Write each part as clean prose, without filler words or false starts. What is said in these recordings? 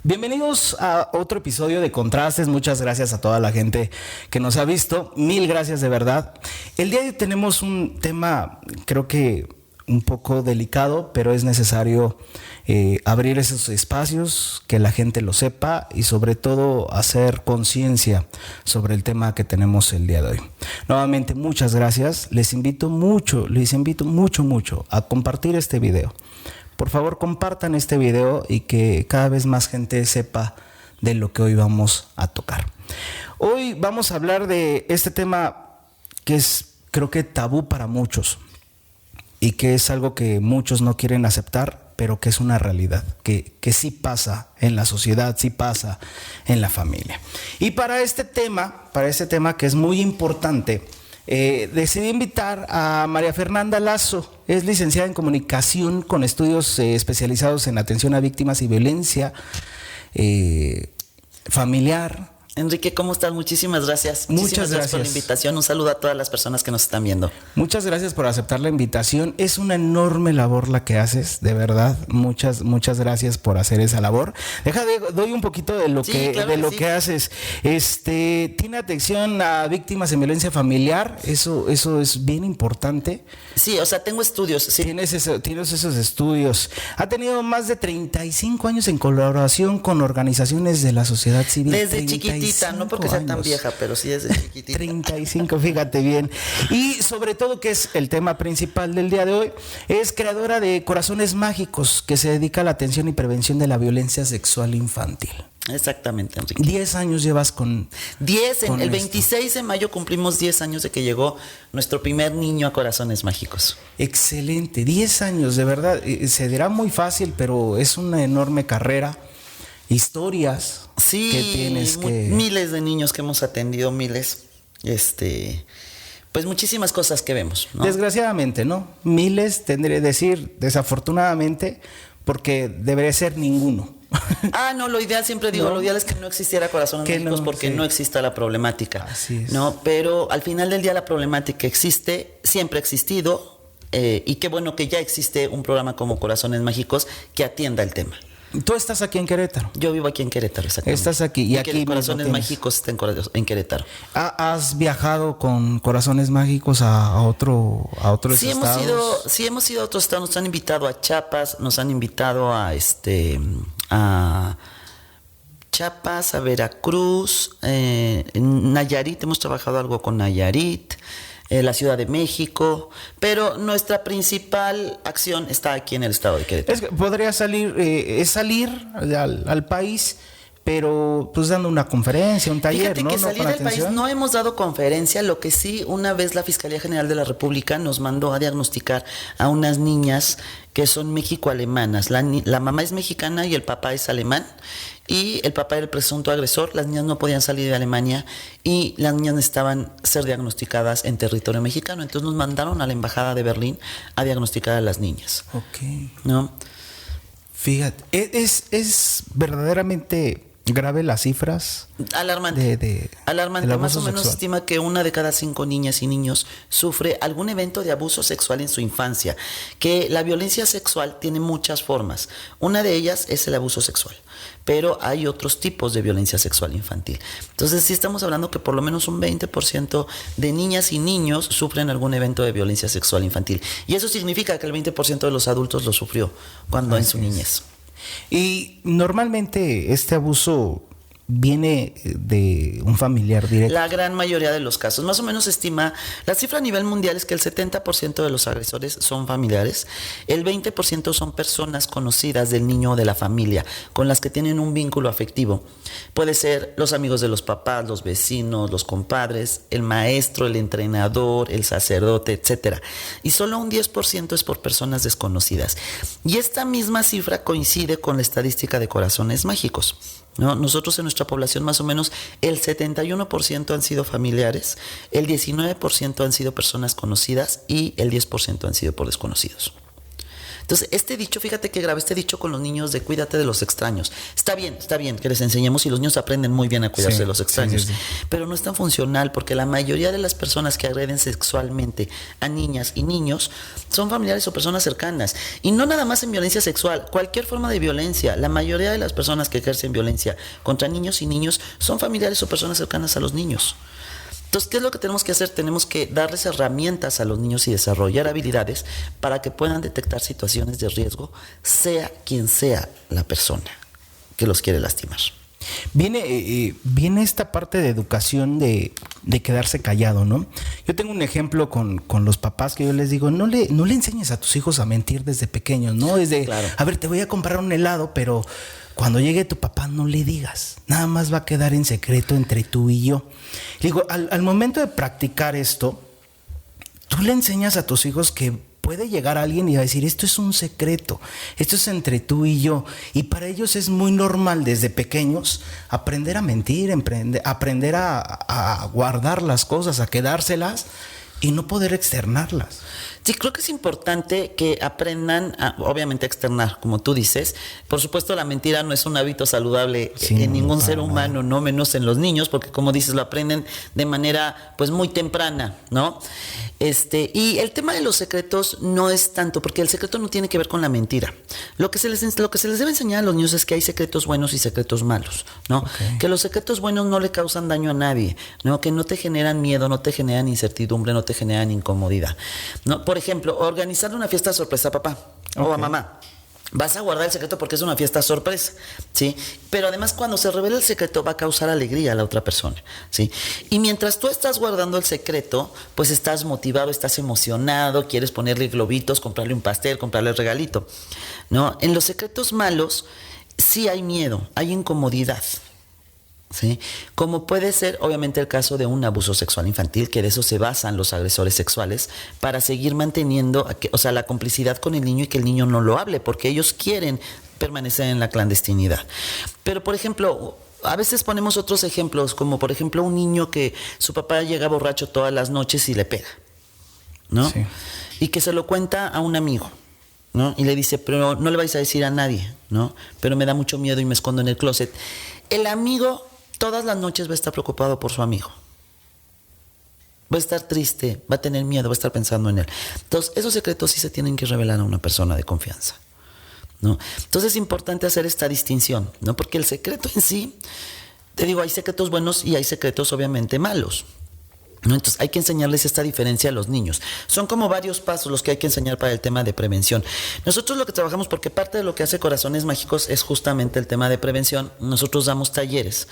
Bienvenidos a otro episodio de Contrastes. Muchas gracias a toda la gente que nos ha visto. Mil gracias de verdad. El día de hoy tenemos un tema, creo que un poco delicado, pero es necesario abrir esos espacios, que la gente lo sepa y sobre todo hacer conciencia sobre el tema que tenemos el día de hoy. Nuevamente, muchas gracias. Les invito mucho a compartir este video. Por favor, compartan este video y que cada vez más gente sepa de lo que hoy vamos a tocar. Hoy vamos a hablar de este tema que es, creo que tabú para muchos y que es algo que muchos no quieren aceptar, pero que es una realidad, que sí pasa en la sociedad, sí pasa en la familia. Y para este tema que es muy importante, decidí invitar a María Fernanda Lazo. Es licenciada en comunicación con estudios especializados en atención a víctimas y violencia familiar. Enrique, ¿cómo estás? Muchísimas gracias. Muchas gracias por la invitación. Un saludo a todas las personas que nos están viendo. Muchas gracias por aceptar la invitación. Es una enorme labor la que haces, de verdad. Muchas gracias por hacer esa labor. Doy un poquito de lo que haces. Tiene atención a víctimas en violencia familiar. Eso es bien importante. Sí, o sea, tengo estudios. Sí. Tienes esos estudios. Ha tenido más de 35 años en colaboración con organizaciones de la sociedad civil. Desde chiquitita, no porque sea tan vieja, pero sí desde chiquitita. 35, fíjate bien. Y sobre todo, que es el tema principal del día de hoy, es creadora de Corazones Mágicos, que se dedica a la atención y prevención de la violencia sexual infantil. Exactamente, Enrique. 10 años llevas con 10, con el esto. 26 de mayo cumplimos 10 años de que llegó nuestro primer niño a Corazones Mágicos. Excelente, 10 años, de verdad. Se dirá muy fácil, pero es una enorme carrera. Historias sí, que tienes que... miles de niños que hemos atendido, miles. Pues muchísimas cosas que vemos, ¿no? Desgraciadamente, ¿no? Miles, tendré que decir, desafortunadamente, porque debería ser ninguno. No, lo ideal, siempre digo, lo ideal es que no existiera Corazones Mágicos porque no exista la problemática. Así es. ¿No? Pero al final del día la problemática existe, siempre ha existido, y qué bueno que ya existe un programa como Corazones Mágicos que atienda el tema. Tú estás aquí en Querétaro. Yo vivo aquí en Querétaro, exactamente. Estás aquí y aquí Corazones Mágicos está en Querétaro. ¿Has viajado con Corazones Mágicos a otros estados? Hemos ido a otros estados. Nos han invitado a Chiapas, nos han invitado a Chiapas, a Veracruz, en Nayarit, hemos trabajado algo con Nayarit, la Ciudad de México, pero nuestra principal acción está aquí en el estado de Querétaro. Es que podría salir al país, pero pues dando una conferencia, un taller. Fíjate, ¿no? Que salir del país no hemos dado conferencia. Lo que sí, una vez la Fiscalía General de la República nos mandó a diagnosticar a unas niñas que son mexico-alemanas. La mamá es mexicana y el papá es alemán, y el papá era el presunto agresor. Las niñas no podían salir de Alemania y las niñas necesitaban ser diagnosticadas en territorio mexicano. Entonces nos mandaron a la Embajada de Berlín a diagnosticar a las niñas. Ok. ¿No? Fíjate, es verdaderamente grave las cifras. Alarmante. Alarmante. Más o menos sexual. estima que 1 de cada 5 niñas y niños sufre algún evento de abuso sexual en su infancia. Que la violencia sexual tiene muchas formas. Una de ellas es el abuso sexual, pero hay otros tipos de violencia sexual infantil. Entonces sí estamos hablando que por lo menos un 20% de niñas y niños sufren algún evento de violencia sexual infantil. Y eso significa que el 20% de los adultos lo sufrió cuando en su niñez. Y normalmente este abuso viene de un familiar directo. La gran mayoría de los casos. Más o menos se estima, la cifra a nivel mundial es que el 70% de los agresores son familiares, el 20% son personas conocidas del niño o de la familia, con las que tienen un vínculo afectivo. Puede ser los amigos de los papás, los vecinos, los compadres, el maestro, el entrenador, el sacerdote, etc. Y solo un 10% es por personas desconocidas. Y esta misma cifra coincide con la estadística de Corazones Mágicos, ¿no? Nosotros en nuestra población más o menos el 71% han sido familiares, el 19% han sido personas conocidas y el 10% han sido por desconocidos. Entonces, este dicho, fíjate que grave, este dicho con los niños de cuídate de los extraños. Está bien que les enseñemos y los niños aprenden muy bien a cuidarse de los extraños, pero no es tan funcional porque la mayoría de las personas que agreden sexualmente a niñas y niños son familiares o personas cercanas. Y no nada más en violencia sexual, cualquier forma de violencia. La mayoría de las personas que ejercen violencia contra niños y niños son familiares o personas cercanas a los niños. Entonces, ¿qué es lo que tenemos que hacer? Tenemos que darles herramientas a los niños y desarrollar habilidades para que puedan detectar situaciones de riesgo, sea quien sea la persona que los quiere lastimar. Viene esta parte de educación de quedarse callado, ¿no? Yo tengo un ejemplo con los papás que yo les digo, no le enseñes a tus hijos a mentir desde pequeños, ¿no? Claro. A ver, te voy a comprar un helado, pero cuando llegue tu papá no le digas, nada más va a quedar en secreto entre tú y yo. Digo, al momento de practicar esto, tú le enseñas a tus hijos que puede llegar alguien y va a decir, esto es un secreto, esto es entre tú y yo. Y para ellos es muy normal desde pequeños aprender a mentir, aprender a guardar las cosas, a quedárselas y no poder externarlas. Sí, creo que es importante que aprendan, obviamente, a externar, como tú dices. Por supuesto, la mentira no es un hábito saludable en ningún ser humano, no menos en los niños, porque como dices, lo aprenden de manera pues muy temprana, ¿no? Y el tema de los secretos no es tanto, porque el secreto no tiene que ver con la mentira. Lo que se les debe enseñar a los niños es que hay secretos buenos y secretos malos, ¿no? Okay. Que los secretos buenos no le causan daño a nadie, ¿no? Que no te generan miedo, no te generan incertidumbre, no te generan incomodidad, ¿no? Por ejemplo, organizarle una fiesta sorpresa a papá o a mamá. Vas a guardar el secreto porque es una fiesta sorpresa, ¿sí? Pero además cuando se revela el secreto va a causar alegría a la otra persona, ¿sí? Y mientras tú estás guardando el secreto, pues estás motivado, estás emocionado, quieres ponerle globitos, comprarle un pastel, comprarle el regalito, ¿no? En los secretos malos sí hay miedo, hay incomodidad, ¿sí? Como puede ser obviamente el caso de un abuso sexual infantil, que de eso se basan los agresores sexuales para seguir manteniendo, la complicidad con el niño y que el niño no lo hable, porque ellos quieren permanecer en la clandestinidad. Pero por ejemplo, a veces ponemos otros ejemplos, como por ejemplo un niño que su papá llega borracho todas las noches y le pega, ¿no? Sí. Y que se lo cuenta a un amigo, ¿no? Y le dice, pero no le vais a decir a nadie, ¿no? Pero me da mucho miedo y me escondo en el closet. El amigo todas las noches va a estar preocupado por su amigo. Va a estar triste, va a tener miedo, va a estar pensando en él. Entonces, esos secretos sí se tienen que revelar a una persona de confianza, ¿no? Entonces, es importante hacer esta distinción, ¿no? Porque el secreto en sí, te digo, hay secretos buenos y hay secretos obviamente malos, ¿no? Entonces hay que enseñarles esta diferencia a los niños. Son como varios pasos los que hay que enseñar para el tema de prevención. Nosotros lo que trabajamos, porque parte de lo que hace Corazones Mágicos es justamente el tema de prevención. Nosotros damos talleres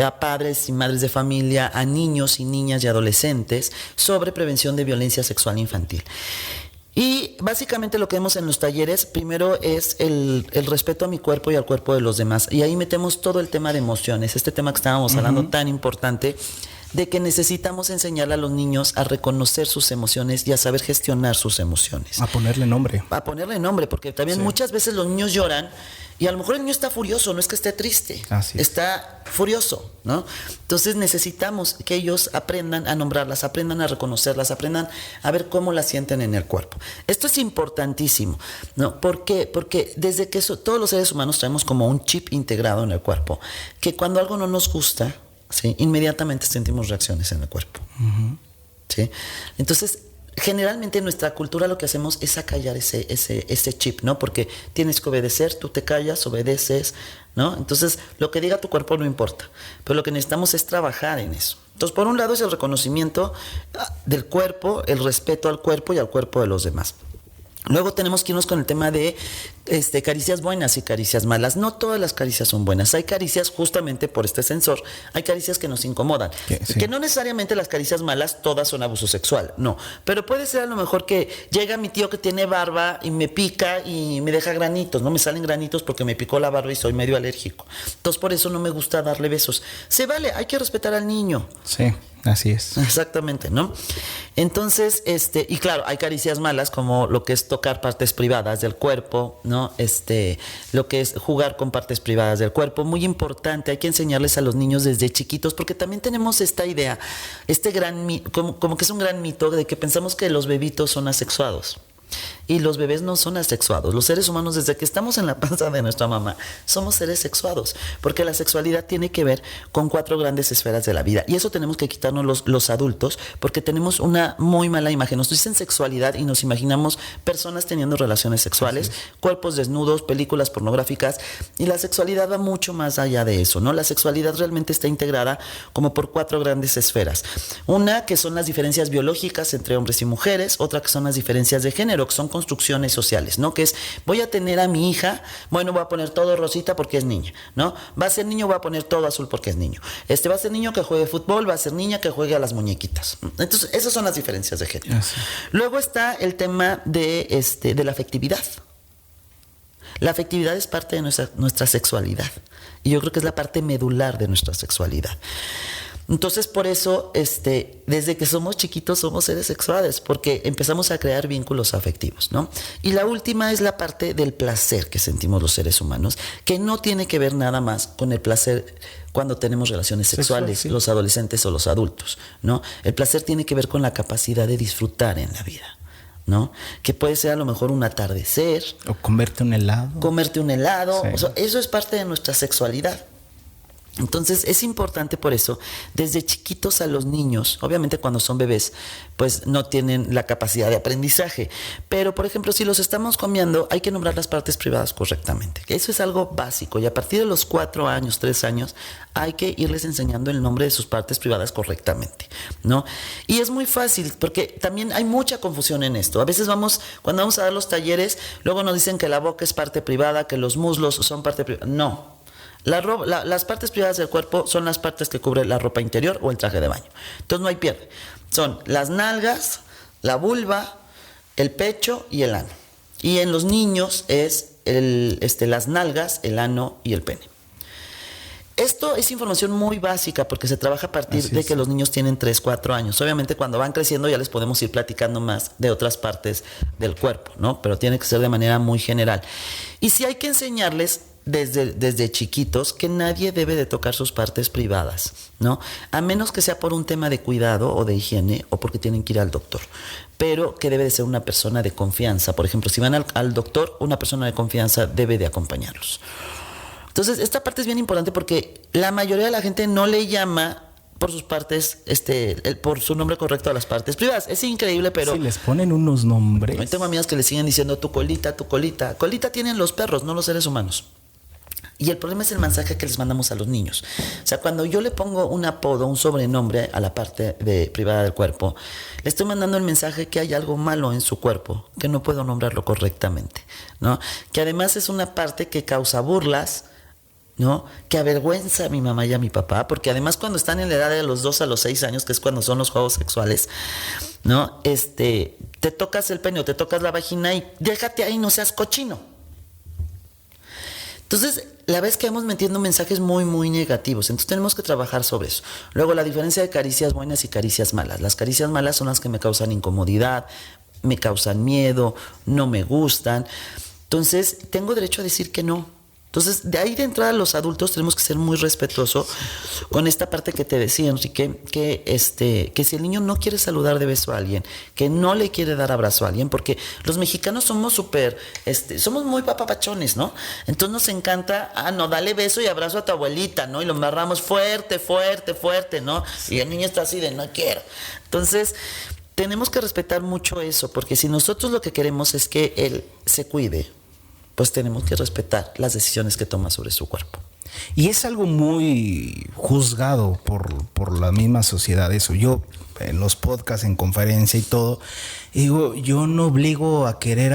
a padres y madres de familia, a niños y niñas y adolescentes sobre prevención de violencia sexual infantil. Y básicamente lo que vemos en los talleres, primero es el respeto a mi cuerpo y al cuerpo de los demás. Y ahí metemos todo el tema de emociones, este tema que estábamos hablando tan importante, de que necesitamos enseñarle a los niños a reconocer sus emociones y a saber gestionar sus emociones. A ponerle nombre. A ponerle nombre, porque también muchas veces los niños lloran y a lo mejor el niño está furioso, no es que esté triste, está furioso, ¿no? Entonces necesitamos que ellos aprendan a nombrarlas, aprendan a reconocerlas, aprendan a ver cómo las sienten en el cuerpo. Esto es importantísimo, ¿no? ¿Por qué? Porque desde que todos los seres humanos traemos como un chip integrado en el cuerpo, que cuando algo no nos gusta, ¿sí? Inmediatamente sentimos reacciones en el cuerpo. ¿Sí? Entonces, generalmente en nuestra cultura lo que hacemos es acallar ese chip, ¿no? Porque tienes que obedecer, tú te callas, obedeces, ¿no? Entonces, lo que diga tu cuerpo no importa, pero lo que necesitamos es trabajar en eso. Entonces, por un lado es el reconocimiento del cuerpo, el respeto al cuerpo y al cuerpo de los demás. Luego tenemos que irnos con el tema de caricias buenas y caricias malas. No todas las caricias son buenas. Hay caricias, justamente por este sensor, hay caricias que nos incomodan. Sí. Que no necesariamente las caricias malas todas son abuso sexual, no. Pero puede ser a lo mejor que llega mi tío que tiene barba y me pica y me deja granitos, ¿no? Me salen granitos porque me picó la barba y soy medio alérgico. Entonces por eso no me gusta darle besos. Se vale, hay que respetar al niño. Sí. Así es. Exactamente, ¿no? Entonces, y claro, hay caricias malas como lo que es tocar partes privadas del cuerpo, ¿no? Lo que es jugar con partes privadas del cuerpo. Muy importante, hay que enseñarles a los niños desde chiquitos, porque también tenemos esta idea, como que es un gran mito de que pensamos que los bebitos son asexuados. Y los bebés no son asexuados. Los seres humanos, desde que estamos en la panza de nuestra mamá, somos seres sexuados, porque la sexualidad tiene que ver con 4 grandes esferas de la vida. Y eso tenemos que quitarnos los adultos, porque tenemos una muy mala imagen. Nos dicen sexualidad y nos imaginamos personas teniendo relaciones sexuales, cuerpos desnudos, películas pornográficas, y la sexualidad va mucho más allá de eso, ¿no? La sexualidad realmente está integrada como por 4 grandes esferas. Una que son las diferencias biológicas entre hombres y mujeres, otra que son las diferencias de género, que son construcciones sociales, ¿no? Que es, voy a tener a mi hija, bueno, voy a poner todo rosita porque es niña, ¿no? Va a ser niño, voy a poner todo azul porque es niño. Va a ser niño que juegue fútbol, va a ser niña que juegue a las muñequitas. Entonces, esas son las diferencias de género. Luego está el tema de la afectividad. La afectividad es parte de nuestra sexualidad. Y yo creo que es la parte medular de nuestra sexualidad. Entonces, por eso, desde que somos chiquitos somos seres sexuales, porque empezamos a crear vínculos afectivos, ¿no? Y la última es la parte del placer que sentimos los seres humanos, que no tiene que ver nada más con el placer cuando tenemos relaciones sexuales, sí, los adolescentes o los adultos, ¿no? El placer tiene que ver con la capacidad de disfrutar en la vida, ¿no? Que puede ser a lo mejor un atardecer. O comerte un helado. Sí. O sea, eso es parte de nuestra sexualidad. Entonces es importante por eso, desde chiquitos a los niños, obviamente cuando son bebés, pues no tienen la capacidad de aprendizaje, pero por ejemplo si los estamos comiendo hay que nombrar las partes privadas correctamente, eso es algo básico, y a partir de los 4 años, 3 años, hay que irles enseñando el nombre de sus partes privadas correctamente, ¿no? Y es muy fácil, porque también hay mucha confusión en esto. A veces cuando vamos a dar los talleres, luego nos dicen que la boca es parte privada, que los muslos son parte privada. No. Las partes privadas del cuerpo son las partes que cubre la ropa interior o el traje de baño. Entonces no hay pierde. Son las nalgas, la vulva, el pecho y el ano. Y en los niños es las nalgas, el ano y el pene. Esto es información muy básica porque se trabaja a partir de que los niños tienen 3, 4 años. Obviamente cuando van creciendo ya les podemos ir platicando más de otras partes del cuerpo, ¿no? Pero tiene que ser de manera muy general. Y sí hay que enseñarles desde chiquitos que nadie debe de tocar sus partes privadas, ¿no? A menos que sea por un tema de cuidado o de higiene o porque tienen que ir al doctor, pero que debe de ser una persona de confianza. Por ejemplo, si van al doctor, una persona de confianza debe de acompañarlos. Entonces, esta parte es bien importante porque la mayoría de la gente no le llama por sus partes, por su nombre correcto a las partes privadas. Es increíble, pero... Sí, les ponen unos nombres. Yo tengo amigas que le siguen diciendo tu colita, tu colita. Colita tienen los perros, no los seres humanos. Y el problema es el mensaje que les mandamos a los niños. O sea, cuando yo le pongo un apodo, un sobrenombre a la parte privada del cuerpo, le estoy mandando el mensaje que hay algo malo en su cuerpo, que no puedo nombrarlo correctamente, ¿no? Que además es una parte que causa burlas, ¿no? Que avergüenza a mi mamá y a mi papá, porque además cuando están en la edad de los 2 a los 6 años, que es cuando son los juegos sexuales, ¿no? Te tocas el pene o te tocas la vagina y déjate ahí, no seas cochino. Entonces, la vez que vamos metiendo mensajes muy, muy negativos. Entonces tenemos que trabajar sobre eso. Luego, la diferencia de caricias buenas y caricias malas. Las caricias malas son las que me causan incomodidad, me causan miedo, no me gustan. Entonces, tengo derecho a decir que no. Entonces, de ahí de entrada los adultos tenemos que ser muy respetuosos con esta parte que te decía, Enrique, que si el niño no quiere saludar de beso a alguien, que no le quiere dar abrazo a alguien, porque los mexicanos somos somos muy papapachones, ¿no? Entonces nos encanta, no, dale beso y abrazo a tu abuelita, ¿no? Y lo amarramos fuerte, fuerte, fuerte, ¿no? Y el niño está así de, no quiero. Entonces, tenemos que respetar mucho eso, porque si nosotros lo que queremos es que él se cuide, pues tenemos que respetar las decisiones que toma sobre su cuerpo. Y es algo muy juzgado por la misma sociedad eso. Yo en los podcasts, en conferencia y todo, digo, yo no obligo a querer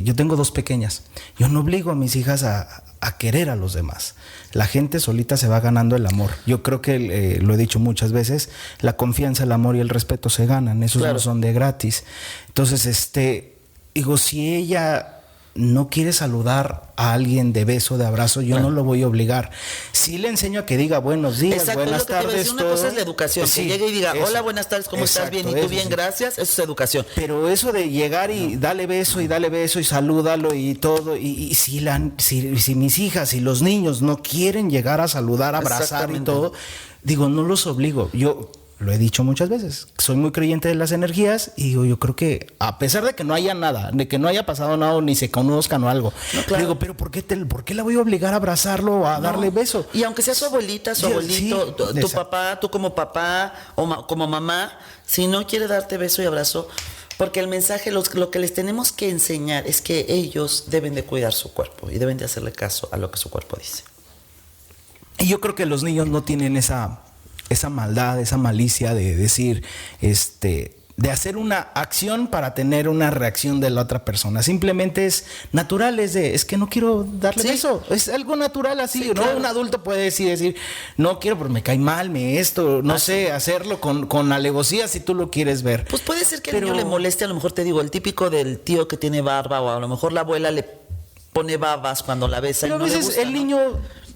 yo tengo 2 pequeñas, yo no obligo a mis hijas a querer a los demás. La gente solita se va ganando el amor. Yo creo que, lo he dicho muchas veces, la confianza, el amor y el respeto se ganan, esos no son de gratis. Entonces, digo, si ella no quiere saludar a alguien de beso, de abrazo, yo no lo voy a obligar. Sí le enseño a que diga buenos días, buenas tardes. Una cosa es la educación, que llegue y diga, hola, buenas tardes, ¿cómo estás? Bien, y tú bien, gracias, eso es educación. Pero eso de llegar y dale beso y salúdalo y todo, y si mis hijas y los niños no quieren llegar a saludar, abrazar y todo, digo, no los obligo. Yo lo he dicho muchas veces, soy muy creyente de las energías y digo, yo creo que a pesar de que no haya nada, de que no haya pasado nada, ni se conozcan o algo, No, claro. digo, pero ¿por qué la voy a obligar a abrazarlo o a darle beso? Y aunque sea su abuelita, su Sí, abuelito, tu exacto. papá, tú como papá o como mamá, si no quiere darte beso y abrazo, porque el mensaje, lo que les tenemos que enseñar es que ellos deben de cuidar su cuerpo y deben de hacerle caso a lo que su cuerpo dice. Y yo creo que los niños no tienen esa maldad, esa malicia de decir, de hacer una acción para tener una reacción de la otra persona. Simplemente es natural, es que no quiero darle Sí. beso. Es algo natural así, Sí, ¿no? claro. Un adulto puede decir, no quiero porque me cae mal, no sé, hacerlo con alevosía si tú lo quieres ver. Pues puede ser que al Pero- niño le moleste, a lo mejor te digo, el típico del tío que tiene barba, o a lo mejor la abuela le pone babas cuando la besa Pero y a no le veces gusta, el ¿no? niño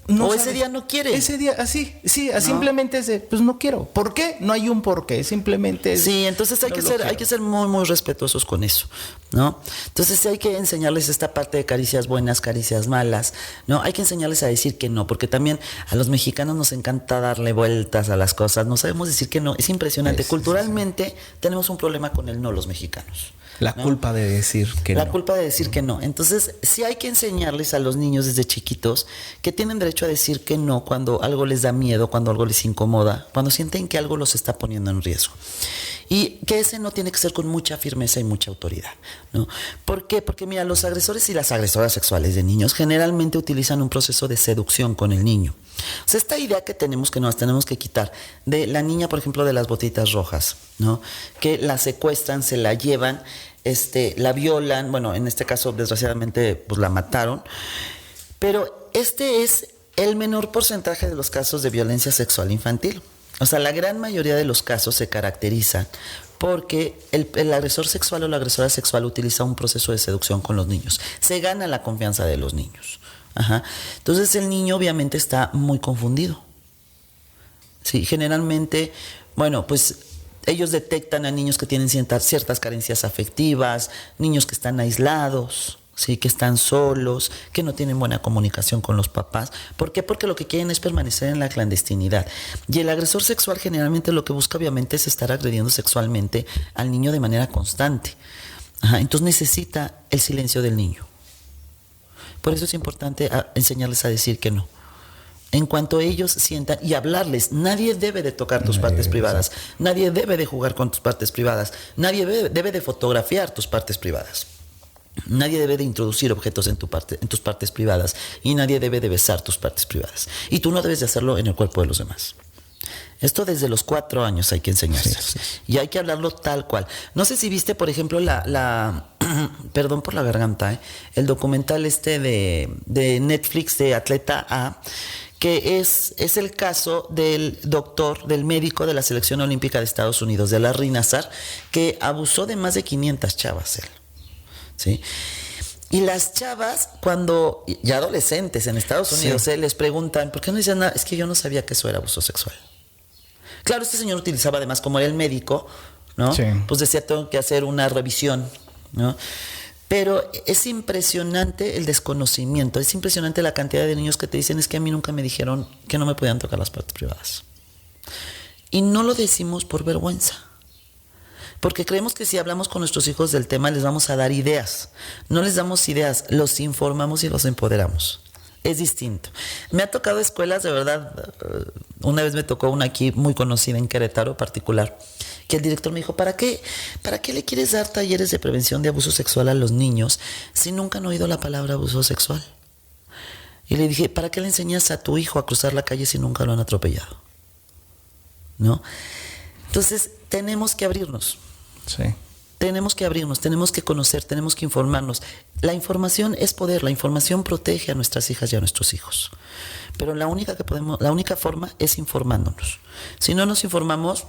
no O sabe. ese día no quiere. Ese día así, sí, simplemente es de, pues no quiero. ¿Por qué? No hay un por qué, simplemente es. Sí, entonces hay que ser muy, muy respetuosos con eso, ¿no? Entonces sí hay que enseñarles esta parte de caricias buenas, caricias malas, ¿no? Hay que enseñarles a decir que no, porque también a los mexicanos nos encanta darle vueltas a las cosas, no sabemos decir que no, es impresionante. Sí. Culturalmente tenemos un problema con el no, los mexicanos. La ¿no? culpa de decir que La no. culpa de decir que no. Entonces, sí hay que enseñarles a los niños desde chiquitos que tienen derecho a decir que no cuando algo les da miedo, cuando algo les incomoda, cuando sienten que algo los está poniendo en riesgo. Y que ese no tiene que ser con mucha firmeza y mucha autoridad, ¿no? ¿Por qué? Porque mira, los agresores y las agresoras sexuales de niños generalmente utilizan un proceso de seducción con el niño. O sea, esta idea que nos tenemos que quitar de la niña, por ejemplo, de las botitas rojas, ¿no? Que la secuestran, se la llevan, la violan, bueno, en este caso, desgraciadamente, pues la mataron. Pero este es el menor porcentaje de los casos de violencia sexual infantil. O sea, la gran mayoría de los casos se caracterizan porque el agresor sexual o la agresora sexual utiliza un proceso de seducción con los niños. Se gana la confianza de los niños. Ajá. Entonces el niño obviamente está muy confundido. Sí, generalmente, bueno, pues ellos detectan a niños que tienen ciertas carencias afectivas, niños que están aislados, sí, que están solos, que no tienen buena comunicación con los papás. ¿Por qué? Porque lo que quieren es permanecer en la clandestinidad. Y el agresor sexual generalmente lo que busca obviamente es estar agrediendo sexualmente al niño de manera constante. Ajá, entonces necesita el silencio del niño. Por eso es importante enseñarles a decir que no. En cuanto ellos sientan y hablarles, nadie debe de tocar tus partes privadas, nadie debe de jugar con tus partes privadas, nadie debe de fotografiar tus partes privadas. Nadie debe de introducir objetos en tus partes privadas y nadie debe de besar tus partes privadas. Y tú no debes de hacerlo en el cuerpo de los demás. Esto desde los 4 años hay que enseñárselo. Sí. Y hay que hablarlo tal cual. No sé si viste, por ejemplo, perdón por la garganta, el documental de Netflix de Atleta A, que es el caso del médico de la selección olímpica de Estados Unidos, de Larry Nassar, que abusó de más de 500 chavas él. ¿Sí? Y las chavas, cuando ya adolescentes en Estados Unidos, les preguntan, ¿por qué no dicen nada? Es que yo no sabía que eso era abuso sexual. Claro, este señor utilizaba además, como era el médico, ¿no? Sí. Pues decía, tengo que hacer una revisión, ¿no? Pero es impresionante el desconocimiento, es impresionante la cantidad de niños que te dicen, es que a mí nunca me dijeron que no me podían tocar las partes privadas. Y no lo decimos por vergüenza. Porque creemos que si hablamos con nuestros hijos del tema les vamos a dar ideas. No les damos ideas, los informamos y los empoderamos. Es distinto. Me ha tocado escuelas, de verdad, una vez me tocó una aquí muy conocida en Querétaro particular, que el director me dijo, ¿para qué le quieres dar talleres de prevención de abuso sexual a los niños si nunca han oído la palabra abuso sexual? Y le dije, ¿para qué le enseñas a tu hijo a cruzar la calle si nunca lo han atropellado? ¿No? Entonces, tenemos que abrirnos. Sí. Tenemos que abrirnos, tenemos que conocer, tenemos que informarnos. La información es poder, la información protege a nuestras hijas y a nuestros hijos. Pero la única forma es informándonos. Si no nos informamos,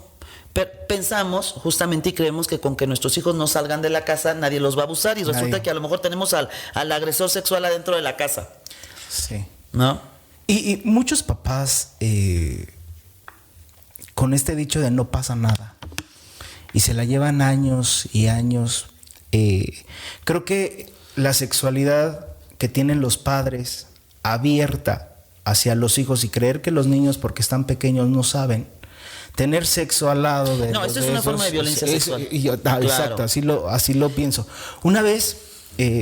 pensamos justamente y creemos que con que nuestros hijos no salgan de la casa nadie los va a abusar y resulta que a lo mejor tenemos al agresor sexual adentro de la casa. Sí. ¿No? Y muchos papás con este dicho de no pasa nada y se la llevan años y años. Creo que la sexualidad que tienen los padres abierta hacia los hijos y creer que los niños porque están pequeños no saben, tener sexo al lado de... No, esto es una forma de violencia sexual. Claro. Exacto, así lo pienso. Una vez,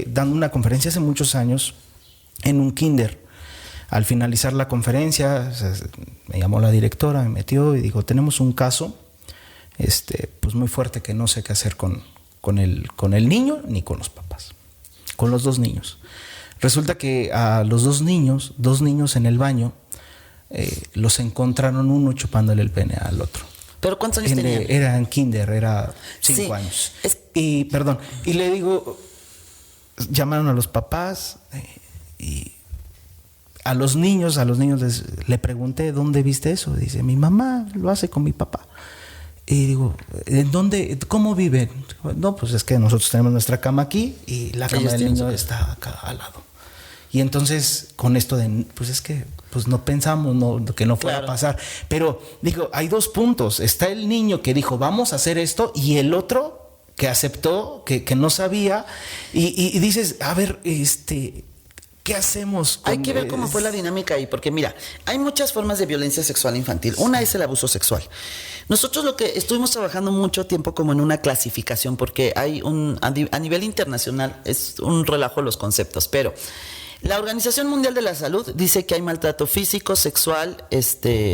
dando una conferencia hace muchos años, en un kinder, al finalizar la conferencia, me llamó la directora, me metió y dijo, tenemos un caso pues muy fuerte que no sé qué hacer con el niño ni con los papás, con los dos niños. Resulta que a los dos niños en el baño, los encontraron uno chupándole el pene al otro. ¿Pero cuántos años tenían? Era en kinder, era 5 años. Y le digo, llamaron a los papás y a los niños le pregunté, ¿dónde viste eso? Dice, mi mamá lo hace con mi papá. Y digo, ¿en dónde? ¿Cómo viven? No, pues es que nosotros tenemos nuestra cama aquí y la cama del niño está acá al lado. Y entonces, con esto de, pues es que pues no pensamos que no fuera a pasar. Pero digo, hay dos puntos. Está el niño que dijo, vamos a hacer esto, y el otro que aceptó, que no sabía. Y dices, a ver, ¿qué hacemos? Hay que ver cómo fue la dinámica ahí, porque mira, hay muchas formas de violencia sexual infantil. Una es el abuso sexual. Nosotros lo que estuvimos trabajando mucho tiempo como en una clasificación, porque hay a nivel internacional es un relajo los conceptos, pero la Organización Mundial de la Salud dice que hay maltrato físico, sexual,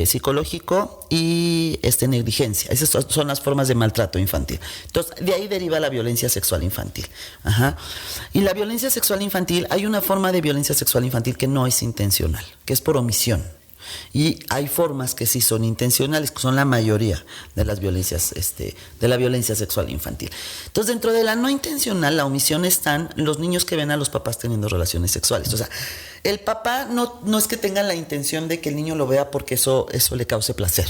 psicológico y negligencia. Esas son las formas de maltrato infantil. Entonces, de ahí deriva la violencia sexual infantil. Ajá. Y la violencia sexual infantil, hay una forma de violencia sexual infantil que no es intencional, que es por omisión. Y hay formas que sí son intencionales, que son la mayoría de las violencias, de la violencia sexual infantil. Entonces, dentro de la no intencional, la omisión, están los niños que ven a los papás teniendo relaciones sexuales. O sea, el papá no es que tenga la intención de que el niño lo vea porque eso le cause placer,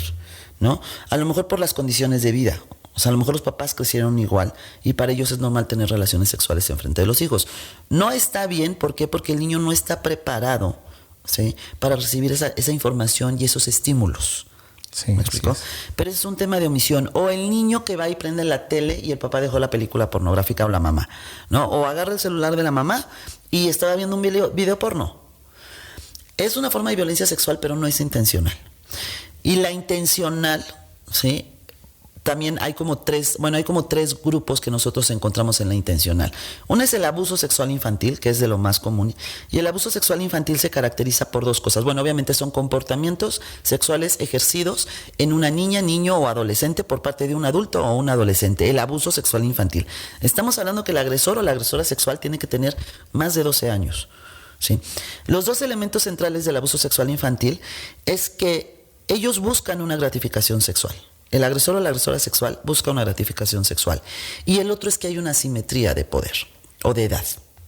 ¿no? A lo mejor por las condiciones de vida. O sea, a lo mejor los papás crecieron igual y para ellos es normal tener relaciones sexuales en frente de los hijos. No está bien, ¿por qué? Porque el niño no está preparado, ¿sí?, para recibir esa información y esos estímulos. Sí, ¿me explico? Pero ese es un tema de omisión. O el niño que va y prende la tele y el papá dejó la película pornográfica, o la mamá, ¿no? O agarra el celular de la mamá y estaba viendo un video porno. Es una forma de violencia sexual, pero no es intencional. Y la intencional, ¿sí?, también hay como tres grupos que nosotros encontramos en la intencional. Uno es el abuso sexual infantil, que es de lo más común. Y el abuso sexual infantil se caracteriza por dos cosas. Bueno, obviamente son comportamientos sexuales ejercidos en una niña, niño o adolescente por parte de un adulto o un adolescente. El abuso sexual infantil. Estamos hablando que el agresor o la agresora sexual tiene que tener más de 12 años. ¿Sí? Los dos elementos centrales del abuso sexual infantil es que ellos buscan una gratificación sexual. El agresor o la agresora sexual busca una gratificación sexual. Y el otro es que hay una asimetría de poder o de edad.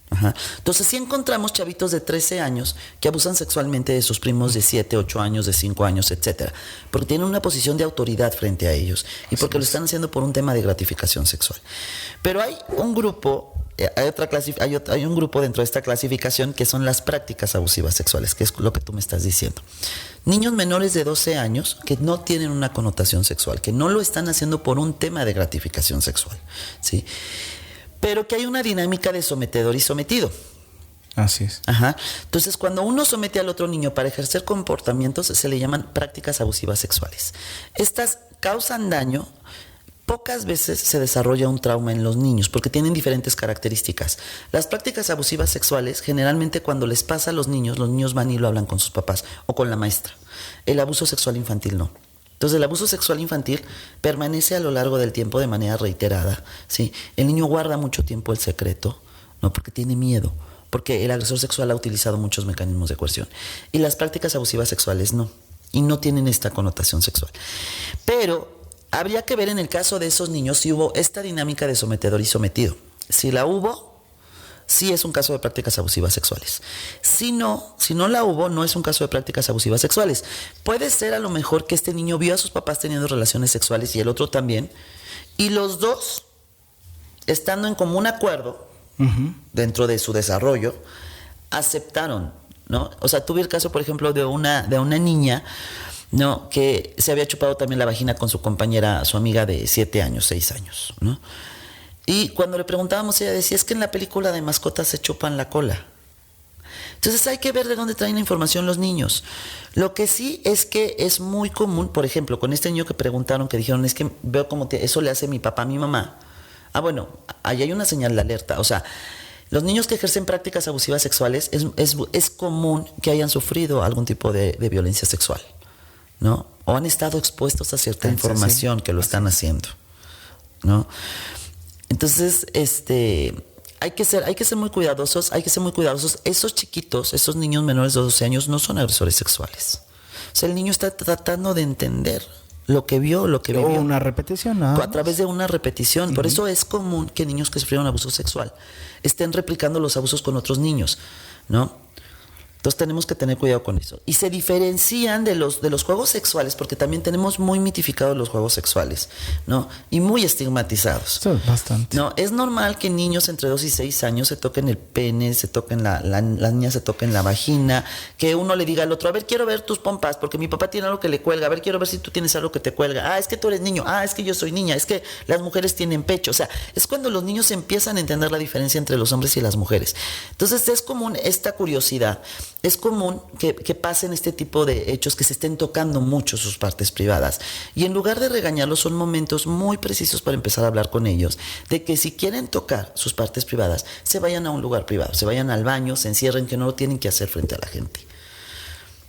Ajá. Entonces, sí encontramos chavitos de 13 años que abusan sexualmente de sus primos de 7, 8 años, de 5 años, etcétera, porque tienen una posición de autoridad frente a ellos y porque lo están haciendo por un tema de gratificación sexual. Pero hay un grupo, hay un grupo dentro de esta clasificación que son las prácticas abusivas sexuales, que es lo que tú me estás diciendo. Niños menores de 12 años que no tienen una connotación sexual, que no lo están haciendo por un tema de gratificación sexual, ¿sí?, pero que hay una dinámica de sometedor y sometido. Así es. Ajá. Entonces, cuando uno somete al otro niño para ejercer comportamientos, se le llaman prácticas abusivas sexuales. Estas causan daño. Pocas veces se desarrolla un trauma en los niños porque tienen diferentes características. Las prácticas abusivas sexuales, generalmente cuando les pasa a los niños van y lo hablan con sus papás o con la maestra. El abuso sexual infantil no. Entonces, el abuso sexual infantil permanece a lo largo del tiempo de manera reiterada, ¿sí? El niño guarda mucho tiempo el secreto, no porque tiene miedo, porque el agresor sexual ha utilizado muchos mecanismos de coerción. Y las prácticas abusivas sexuales no, y no tienen esta connotación sexual. Pero habría que ver en el caso de esos niños si hubo esta dinámica de sometedor y sometido. Si la hubo, sí es un caso de prácticas abusivas sexuales. Si no la hubo, no es un caso de prácticas abusivas sexuales. Puede ser a lo mejor que este niño vio a sus papás teniendo relaciones sexuales y el otro también, y los dos, estando en común acuerdo, dentro de su desarrollo, aceptaron, ¿no? O sea, tuve el caso, por ejemplo, de una niña, ¿no?, que se había chupado también la vagina con su compañera, su amiga de 7 años, 6 años, ¿no? Y cuando le preguntábamos, ella decía, es que en la película de mascotas se chupan la cola. Entonces hay que ver de dónde traen la información los niños. Lo que sí es que es muy común, por ejemplo, con este niño que preguntaron, que dijeron, es que veo como eso le hace mi papá a mi mamá. Ah, bueno, ahí hay una señal de alerta. O sea, los niños que ejercen prácticas abusivas sexuales es común que hayan sufrido algún tipo de violencia sexual, ¿no? O han estado expuestos a cierta información que lo están haciendo, ¿no? Entonces, hay que ser muy cuidadosos, Esos chiquitos, esos niños menores de 12 años no son agresores sexuales. O sea, el niño está tratando de entender lo que vio, lo que vivió. O una repetición, ¿no? A través de una repetición. Por eso es común que niños que sufrieron abuso sexual estén replicando los abusos con otros niños, ¿no? Entonces tenemos que tener cuidado con eso. Y se diferencian de los juegos sexuales, porque también tenemos muy mitificados los juegos sexuales, ¿no? Y muy estigmatizados. Sí, bastante. No, es normal que niños entre 2 y 6 años se toquen el pene, se toquen las niñas se toquen la vagina, que uno le diga al otro, a ver, quiero ver tus pompas, porque mi papá tiene algo que le cuelga, a ver, quiero ver si tú tienes algo que te cuelga. Ah, es que tú eres niño, es que yo soy niña, es que las mujeres tienen pecho. O sea, es cuando los niños empiezan a entender la diferencia entre los hombres y las mujeres. Entonces es común esta curiosidad. Es común que pasen este tipo de hechos, que se estén tocando mucho sus partes privadas. Y en lugar de regañarlos, son momentos muy precisos para empezar a hablar con ellos, de que si quieren tocar sus partes privadas, se vayan a un lugar privado, se vayan al baño, se encierren, que no lo tienen que hacer frente a la gente.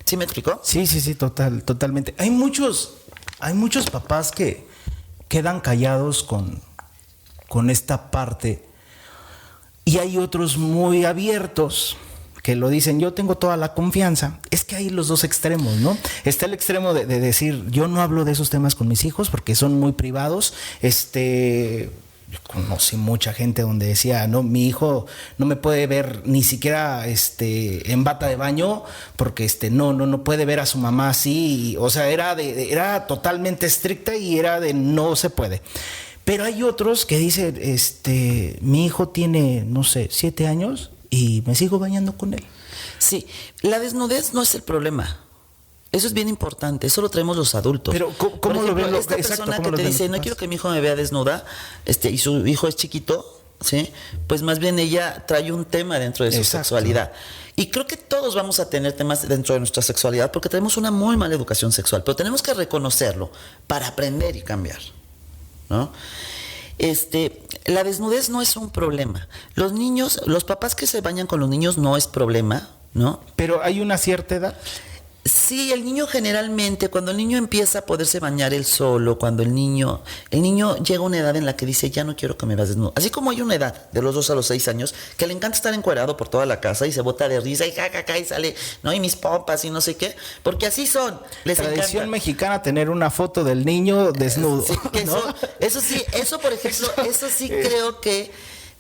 ¿Sí me explicó? Sí, totalmente. Hay muchos papás que quedan callados con esta parte, y hay otros muy abiertos que lo dicen, yo tengo toda la confianza. Es que hay los dos extremos, ¿no? Está el extremo de decir, yo no hablo de esos temas con mis hijos porque son muy privados. Yo conocí mucha gente donde decía, no, mi hijo no me puede ver ni siquiera en bata de baño porque no puede ver a su mamá así. O sea, era totalmente estricta y era de no se puede. Pero hay otros que dicen, mi hijo tiene, no sé, 7 años y me sigo bañando con él. Sí, la desnudez no es el problema. Eso es bien importante, eso lo traemos los adultos. Pero ¿cómo lo ven? Esta persona que te dice, no quiero que mi hijo me vea desnuda, y su hijo es chiquito, ¿sí? Pues más bien ella trae un tema dentro de su sexualidad. Y creo que todos vamos a tener temas dentro de nuestra sexualidad porque tenemos una muy mala educación sexual, pero tenemos que reconocerlo para aprender y cambiar, ¿no? La desnudez no es un problema. Los papás que se bañan con los niños no es problema, ¿no? Pero hay una cierta edad. Sí, el niño generalmente, cuando el niño empieza a poderse bañar él solo, cuando el niño llega a una edad en la que dice, ya no quiero que me veas desnudo. Así como hay una edad, de los 2 a los 6 años, que le encanta estar encuerado por toda la casa y se bota de risa y jajaja y sale, ¿no? Y mis pompas y no sé qué, porque así son. Les Tradición encanta. mexicana, tener una foto del niño desnudo. Sí, ¿no? eso por ejemplo, eso sí creo que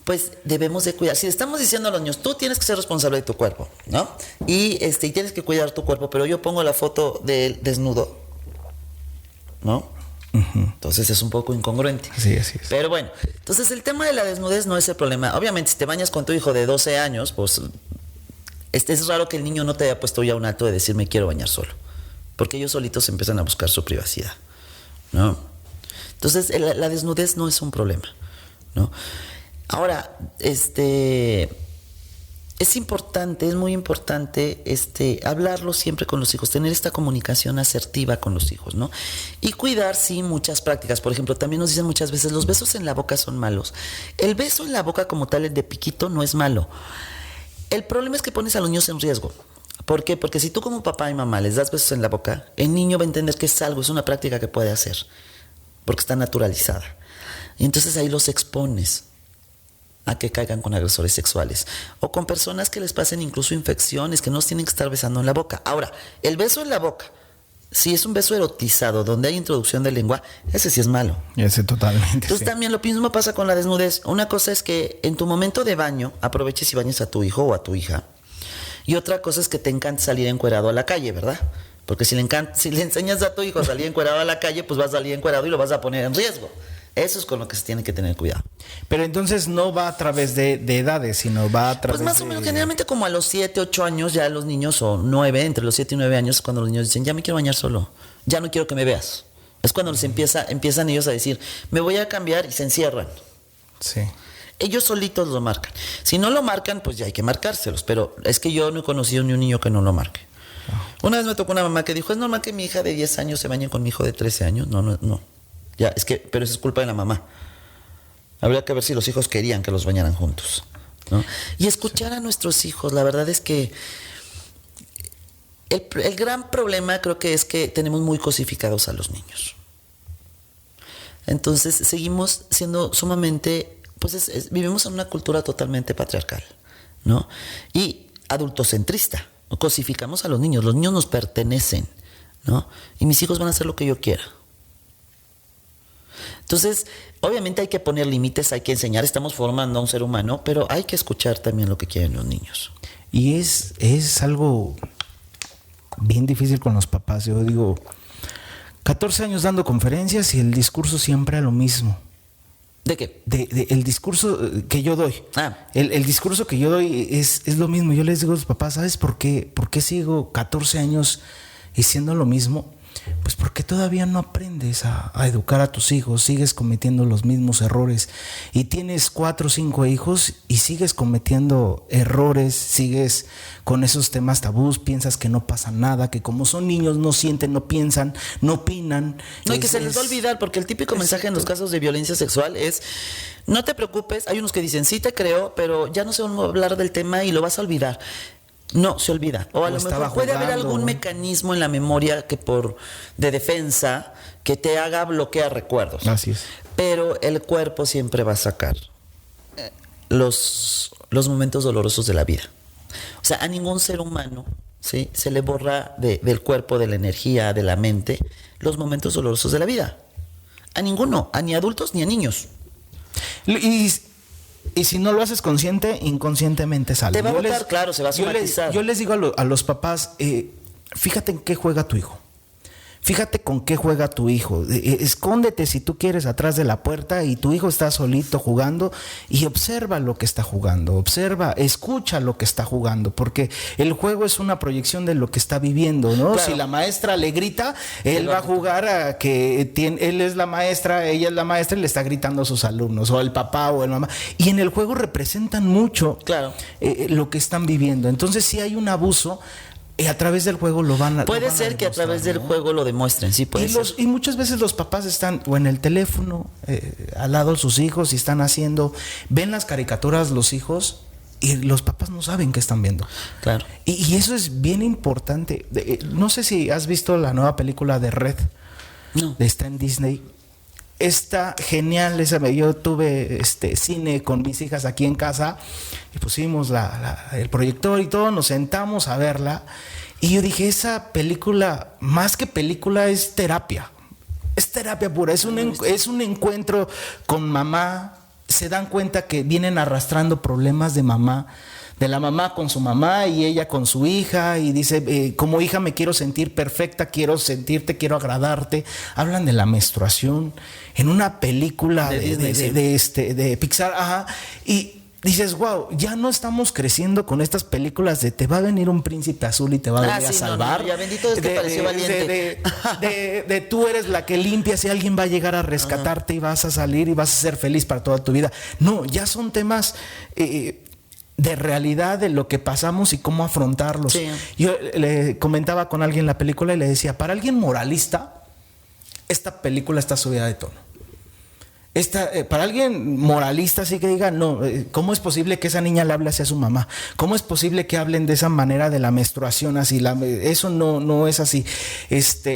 pues debemos de cuidar. Si le estamos diciendo a los niños, tú tienes que ser responsable de tu cuerpo, ¿no? Y tienes que cuidar tu cuerpo, pero yo pongo la foto del desnudo, ¿no? Uh-huh. Entonces es un poco incongruente. Sí, así es. Pero bueno, entonces el tema de la desnudez no es el problema. Obviamente, si te bañas con tu hijo de 12 años, pues es raro que el niño no te haya puesto ya un alto de decir, me quiero bañar solo. Porque ellos solitos empiezan a buscar su privacidad, ¿no? Entonces, la desnudez no es un problema, ¿no? Ahora, es importante, es muy importante hablarlo siempre con los hijos, tener esta comunicación asertiva con los hijos, ¿no? Y cuidar, sí, muchas prácticas. Por ejemplo, también nos dicen muchas veces, los besos en la boca son malos. El beso en la boca como tal, el de piquito, no es malo. El problema es que pones a los niños en riesgo. ¿Por qué? Porque si tú como papá y mamá les das besos en la boca, el niño va a entender que es algo, es una práctica que puede hacer, porque está naturalizada. Y entonces ahí los expones a que caigan con agresores sexuales o con personas que les pasen incluso infecciones, que no tienen que estar besando en la boca. Ahora, el beso en la boca, si es un beso erotizado donde hay introducción de lengua, ese sí es malo. Ese totalmente. Entonces sí. También lo mismo pasa con la desnudez. Una cosa es que en tu momento de baño aproveches y bañes a tu hijo o a tu hija, y otra cosa es que te encanta salir encuerado a la calle, ¿verdad? Porque si le enseñas a tu hijo a salir encuerado a la calle, pues vas a salir encuerado y lo vas a poner en riesgo. Eso es con lo que se tiene que tener cuidado. Pero entonces no va a través de edades, sino va a través Pues más o menos, generalmente como a los 7, 8 años ya los niños, o 9, entre los 7 y 9 años, cuando los niños dicen, ya me quiero bañar solo, ya no quiero que me veas. Es cuando les empiezan ellos a decir, me voy a cambiar y se encierran. Sí. Ellos solitos lo marcan. Si no lo marcan, pues ya hay que marcárselos. Pero es que yo no he conocido ni un niño que no lo marque. Una vez me tocó una mamá que dijo, ¿es normal que mi hija de 10 años se bañe con mi hijo de 13 años? No. Ya, es que, pero eso es culpa de la mamá. Habría que ver si los hijos querían que los bañaran juntos, ¿no? Y escuchar a nuestros hijos, la verdad es que el gran problema creo que es que tenemos muy cosificados a los niños. Entonces seguimos siendo sumamente, pues vivimos en una cultura totalmente patriarcal, ¿no? Y adultocentrista. Cosificamos a los niños nos pertenecen, ¿no? Y mis hijos van a hacer lo que yo quiera. Entonces, obviamente hay que poner límites, hay que enseñar, estamos formando a un ser humano, pero hay que escuchar también lo que quieren los niños. Y es algo bien difícil con los papás. Yo digo, 14 años dando conferencias y el discurso siempre es lo mismo. ¿De qué? El discurso que yo doy. El discurso que yo doy es lo mismo. Yo les digo a los papás, ¿sabes por qué sigo 14 años diciendo lo mismo? Pues porque todavía no aprendes a educar a tus hijos, sigues cometiendo los mismos errores y tienes 4 o 5 hijos y sigues cometiendo errores, sigues con esos temas tabús, piensas que no pasa nada, que como son niños no sienten, no piensan, no opinan. No, y que se les va a olvidar, porque el típico mensaje en los casos de violencia sexual es, no te preocupes, hay unos que dicen, sí te creo, pero ya no se va a hablar del tema y lo vas a olvidar. No, se olvida. O a lo mejor puede haber algún mecanismo en la memoria de defensa que te haga bloquear recuerdos. Así es. Pero el cuerpo siempre va a sacar los momentos dolorosos de la vida. O sea, a ningún ser humano, ¿sí?, se le borra del cuerpo, de la energía, de la mente, los momentos dolorosos de la vida. A ninguno, a ni adultos ni a niños. Y si no lo haces consciente, inconscientemente sale. Te va a botar, claro, se va a somatizar. Yo les digo a los papás, fíjate en qué juega tu hijo. Fíjate con qué juega tu hijo. Escóndete si tú quieres atrás de la puerta y tu hijo está solito jugando y observa lo que está jugando. Escucha lo que está jugando, porque el juego es una proyección de lo que está viviendo, ¿no? Claro. Si la maestra le grita, él va a jugar a que él es la maestra, ella es la maestra y le está gritando a sus alumnos, o el papá o el mamá. Y en el juego representan mucho, claro, lo que están viviendo. Entonces, si hay un abuso, a través del juego lo van a... Puede ser que a través del juego lo demuestren, sí puede ser. Y muchas veces los papás están o en el teléfono, al lado de sus hijos, y están ven las caricaturas los hijos y los papás no saben qué están viendo. Claro. Y eso es bien importante. No sé si has visto la nueva película de Red. No. Está en Disney. Está genial yo tuve cine con mis hijas aquí en casa y pusimos el proyector y todo, nos sentamos a verla y yo dije, esa película, más que película, es terapia pura, es un encuentro con mamá. Se dan cuenta que vienen arrastrando problemas de mamá, de la mamá con su mamá y ella con su hija, y dice, como hija me quiero sentir perfecta, quiero sentirte, quiero agradarte. Hablan de la menstruación en una película de Pixar, ajá, y dices, wow, ya no estamos creciendo con estas películas de te va a venir un príncipe azul y te va a venir a salvar. Ya bendito es que pareció valiente. De tú eres la que limpias y alguien va a llegar a rescatarte, ajá, y vas a salir y vas a ser feliz para toda tu vida. No, ya son temas de realidad, de lo que pasamos y cómo afrontarlos. Sí. Yo le comentaba con alguien la película y le decía, para alguien moralista, esta película está subida de tono. Para alguien moralista, sí que diga, no, ¿cómo es posible que esa niña le hable así a su mamá? ¿Cómo es posible que hablen de esa manera de la menstruación así? Eso no es así.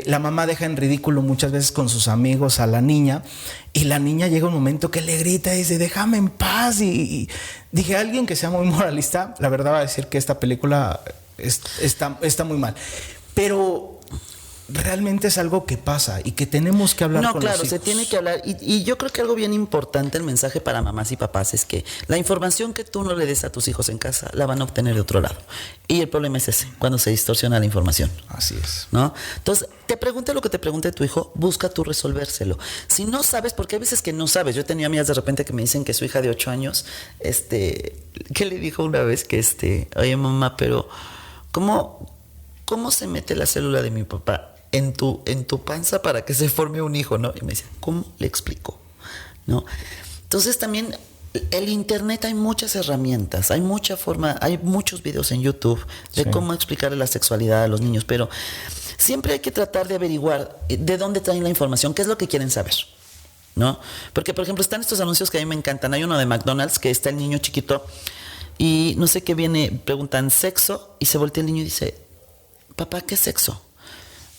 La mamá deja en ridículo muchas veces con sus amigos a la niña, y la niña llega un momento que le grita y dice, déjame en paz. Y dije, alguien que sea muy moralista, la verdad va a decir que esta película está muy mal. Pero realmente es algo que pasa y que tenemos que hablar con los hijos. No, claro, se tiene que hablar. Y yo creo que algo bien importante, el mensaje para mamás y papás, es que la información que tú no le des a tus hijos en casa la van a obtener de otro lado. Y el problema es ese, cuando se distorsiona la información. Así es. ¿No? Entonces, te pregunte lo que te pregunte tu hijo, busca tú resolvérselo. Si no sabes, porque hay veces que no sabes. Yo he tenido amigas de repente que me dicen que su hija de 8 años, que le dijo una vez que oye mamá, pero ¿cómo se mete la célula de mi papá en tu panza para que se forme un hijo, ¿no? Y me decía, ¿cómo le explico? ¿No? Entonces también El internet hay muchas herramientas, hay mucha forma, hay muchos videos en YouTube de cómo explicarle la sexualidad a los niños, pero siempre hay que tratar de averiguar de dónde traen la información, qué es lo que quieren saber, ¿no? Porque, por ejemplo, están estos anuncios que a mí me encantan. Hay uno de McDonald's que está el niño chiquito y no sé qué viene, preguntan sexo y se voltea el niño y dice, papá, ¿qué es sexo?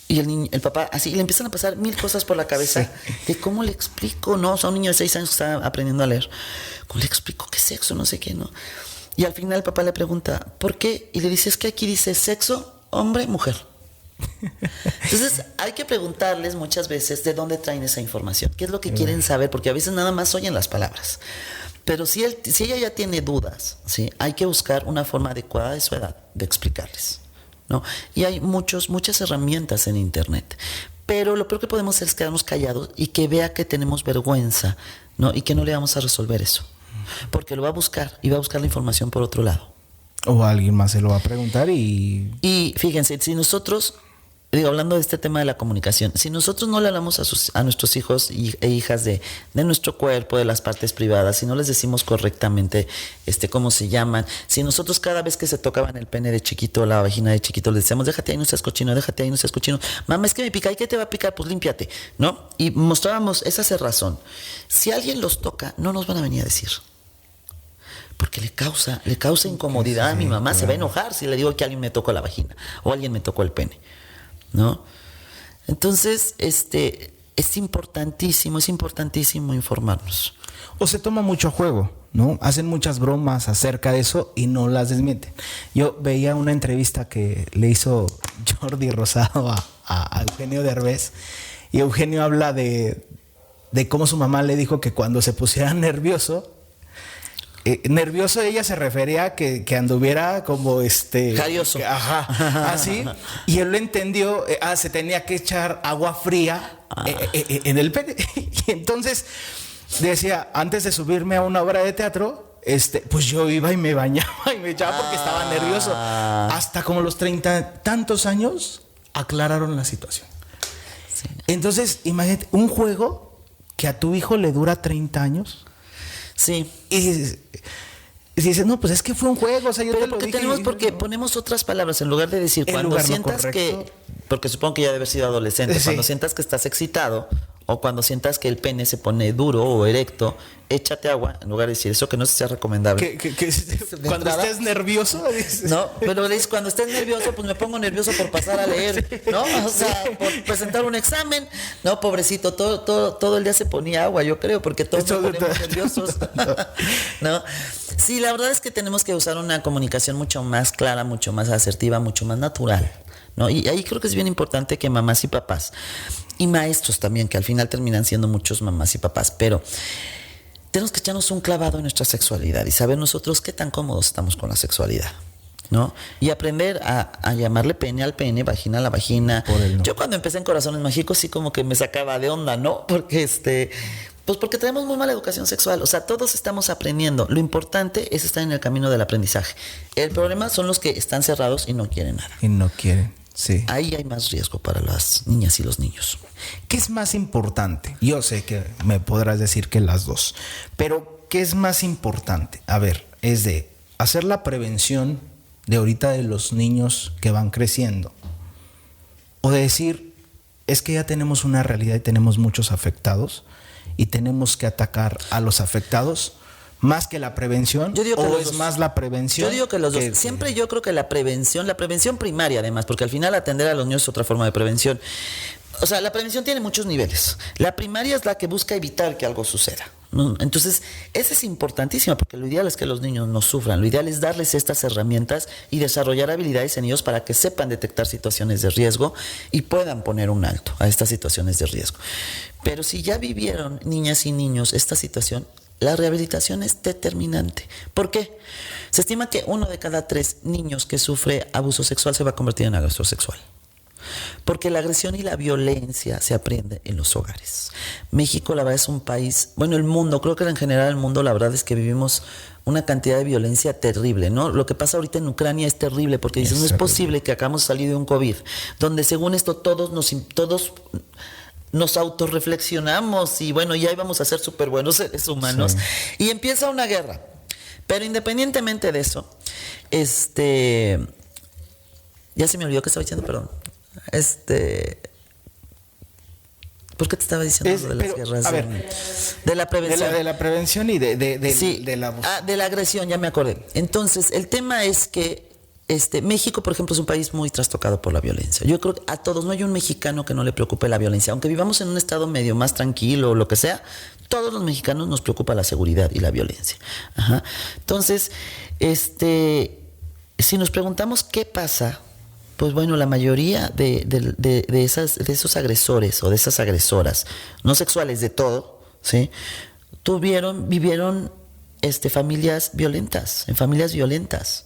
Y el papá así, y le empiezan a pasar 1000 cosas por la cabeza de cómo le explico, ¿no? O sea, un niño de 6 años que está aprendiendo a leer. ¿Cómo le explico qué es sexo? No sé qué, ¿no? Y al final el papá le pregunta, ¿por qué? Y le dice, es que aquí dice sexo, hombre, mujer. Entonces hay que preguntarles muchas veces de dónde traen esa información, qué es lo que quieren saber, porque a veces nada más oyen las palabras. Pero si ella ya tiene dudas, ¿sí? Hay que buscar una forma adecuada de su edad de explicarles, ¿no? Y hay muchas herramientas en internet, pero lo peor que podemos hacer es quedarnos callados y que vea que tenemos vergüenza, ¿no? Y que no le vamos a resolver eso, porque lo va a buscar y va a buscar la información por otro lado. O alguien más se lo va a preguntar Y fíjense, si nosotros, hablando de este tema de la comunicación, si nosotros no le hablamos a nuestros hijos e hijas de nuestro cuerpo, de las partes privadas, si no les decimos correctamente cómo se llaman, si nosotros cada vez que se tocaban el pene de chiquito, la vagina de chiquito, les decíamos, déjate ahí, no seas cochino, déjate ahí, no seas cochino, mamá, es que me pica, ¿y qué te va a picar? Pues límpiate, ¿no? Y mostrábamos esa cerrazón. Si alguien los toca, no nos van a venir a decir, porque le causa incomodidad. A mi mamá se va a enojar si le digo que alguien me tocó la vagina o alguien me tocó el pene, ¿no? Entonces, es importantísimo informarnos. O se toma mucho a juego, ¿no? Hacen muchas bromas acerca de eso y no las desmienten. Yo veía una entrevista que le hizo Jordi Rosado a Eugenio Derbez, y Eugenio habla de cómo su mamá le dijo que cuando se pusiera nervioso, ella se refería a que anduviera como jarioso. Ajá, así. Y él lo entendió, se tenía que echar agua fría en el pene. Y entonces decía, antes de subirme a una obra de teatro, pues yo iba y me bañaba y me echaba porque estaba nervioso. Hasta como los 30 tantos años aclararon la situación. Sí. Entonces, imagínate, un juego que a tu hijo le dura 30 años. Sí. Y dices, no, pues es que fue un juego, o sea, yo pero te lo dije. Porque ponemos otras palabras en lugar de decir, cuando sientas que, porque supongo que ya debe haber sido adolescente, cuando sientas que estás excitado o cuando sientas que el pene se pone duro o erecto, échate agua, en lugar de decir eso, que no sea recomendable. Cuando estés nervioso, dices. No, pero le dices, cuando estés nervioso, pues me pongo nervioso por pasar a leer, ¿no? O sea, por presentar un examen. No, pobrecito, todo el día se ponía agua, yo creo, porque todos nos ponemos nerviosos. ¿No? Sí, la verdad es que tenemos que usar una comunicación mucho más clara, mucho más asertiva, mucho más natural, ¿no? Y ahí creo que es bien importante que mamás y papás, y maestros también, que al final terminan siendo muchos mamás y papás, pero tenemos que echarnos un clavado en nuestra sexualidad y saber nosotros qué tan cómodos estamos con la sexualidad, ¿no? Y aprender a llamarle pene al pene, vagina a la vagina. No. Yo cuando empecé en Corazones Mágicos sí como que me sacaba de onda, ¿no? Porque pues porque tenemos muy mala educación sexual, o sea, todos estamos aprendiendo. Lo importante es estar en el camino del aprendizaje. El problema son los que están cerrados y no quieren nada. Y no quieren, sí. Ahí hay más riesgo para las niñas y los niños. ¿Qué es más importante? Yo sé que me podrás decir que las dos, pero ¿qué es más importante? A ver, es de hacer la prevención de ahorita de los niños que van creciendo, o de decir, es que ya tenemos una realidad y tenemos muchos afectados y tenemos que atacar a los afectados más que la prevención. Yo digo que ¿o es más la prevención? Yo digo que los dos. Siempre yo creo que la prevención primaria además, porque al final atender a los niños es otra forma de prevención. O sea, la prevención tiene muchos niveles. La primaria es la que busca evitar que algo suceda, ¿no? Entonces, esa es importantísima, porque lo ideal es que los niños no sufran. Lo ideal es darles estas herramientas y desarrollar habilidades en ellos para que sepan detectar situaciones de riesgo y puedan poner un alto a estas situaciones de riesgo. Pero si ya vivieron niñas y niños esta situación, la rehabilitación es determinante. ¿Por qué? Se estima que 1 de cada 3 niños que sufre abuso sexual se va a convertir en agresor sexual. Porque la agresión y la violencia se aprende en los hogares. México, la verdad, es un país, bueno, el mundo, creo que en general el mundo, la verdad es que vivimos una cantidad de violencia terrible, ¿no? Lo que pasa ahorita en Ucrania es terrible, porque dicen, no es posible que acabamos de salir de un COVID, donde según esto todos nos autorreflexionamos y bueno, ya íbamos a ser súper buenos seres humanos. Sí. Y empieza una guerra. Pero independientemente de eso, ya se me olvidó que estaba diciendo, perdón. ¿Por qué te estaba diciendo de las guerras? A ver, de la prevención. De la prevención y sí, de la... de la agresión, ya me acordé. Entonces, el tema es que México, por ejemplo, es un país muy trastocado por la violencia. Yo creo que a todos, no hay un mexicano que no le preocupe la violencia. Aunque vivamos en un estado medio más tranquilo o lo que sea, todos los mexicanos nos preocupa la seguridad y la violencia. Ajá. Entonces, si nos preguntamos qué pasa, pues bueno, la mayoría de esos agresores o de esas agresoras, no sexuales, de todo, ¿sí? Vivieron familias violentas, en familias violentas.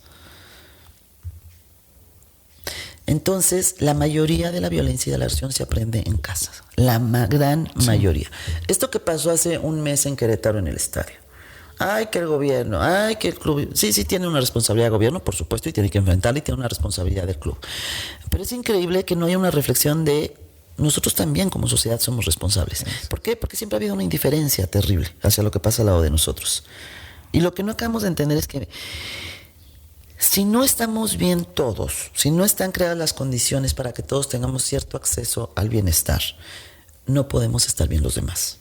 Entonces, la mayoría de la violencia y de la agresión se aprende en casa. La gran mayoría. Esto que pasó hace un mes en Querétaro en el estadio. Ay, que el gobierno, ay, que el club. Sí, tiene una responsabilidad el gobierno, por supuesto, y tiene que enfrentarla y tiene una responsabilidad del club. Pero es increíble que no haya una reflexión de nosotros también como sociedad somos responsables. ¿Por qué? Porque siempre ha habido una indiferencia terrible hacia lo que pasa al lado de nosotros. Y lo que no acabamos de entender es que si no estamos bien todos, si no están creadas las condiciones para que todos tengamos cierto acceso al bienestar, no podemos estar bien los demás.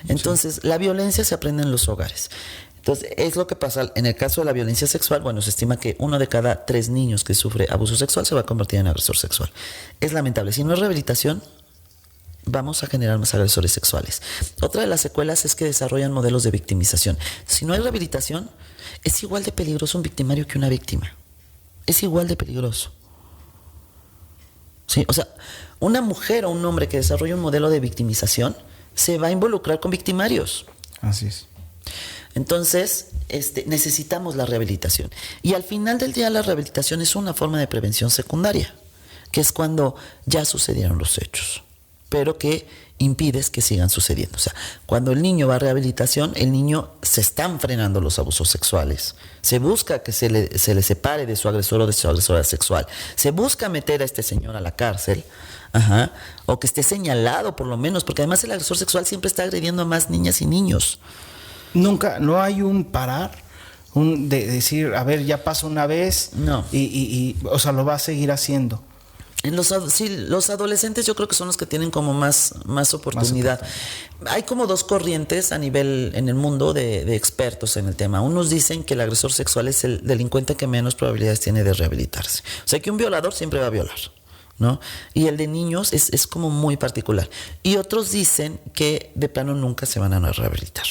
Entonces, la violencia se aprende en los hogares. Entonces, es lo que pasa en el caso de la violencia sexual. Bueno, se estima que 1 de cada 3 niños que sufre abuso sexual se va a convertir en agresor sexual. Es lamentable. Si no es rehabilitación, vamos a generar más agresores sexuales. Otra de las secuelas es que desarrollan modelos de victimización. Si no hay rehabilitación, es igual de peligroso un victimario que una víctima. Es igual de peligroso. ¿Sí? O sea, una mujer o un hombre que desarrolla un modelo de victimización se va a involucrar con victimarios. Así es. Entonces, necesitamos la rehabilitación. Y al final del día, la rehabilitación es una forma de prevención secundaria, que es cuando ya sucedieron los hechos, pero que impides que sigan sucediendo. O sea, cuando el niño va a rehabilitación, el niño se están frenando los abusos sexuales. Se busca que se le separe de su agresor o de su agresora sexual. Se busca meter a este señor a la cárcel. Ajá. O que esté señalado por lo menos, porque además el agresor sexual siempre está agrediendo a más niñas y niños. No hay un parar, de decir, a ver, ya pasó una vez, no. y o sea, lo va a seguir haciendo. Los adolescentes yo creo que son los que tienen como más oportunidad. Hay como 2 corrientes a nivel en el mundo de expertos en el tema. Unos dicen que el agresor sexual es el delincuente que menos probabilidades tiene de rehabilitarse. O sea, que un violador siempre va a violar, ¿no? Y el de niños es como muy particular. Y otros dicen que de plano nunca se van a rehabilitar.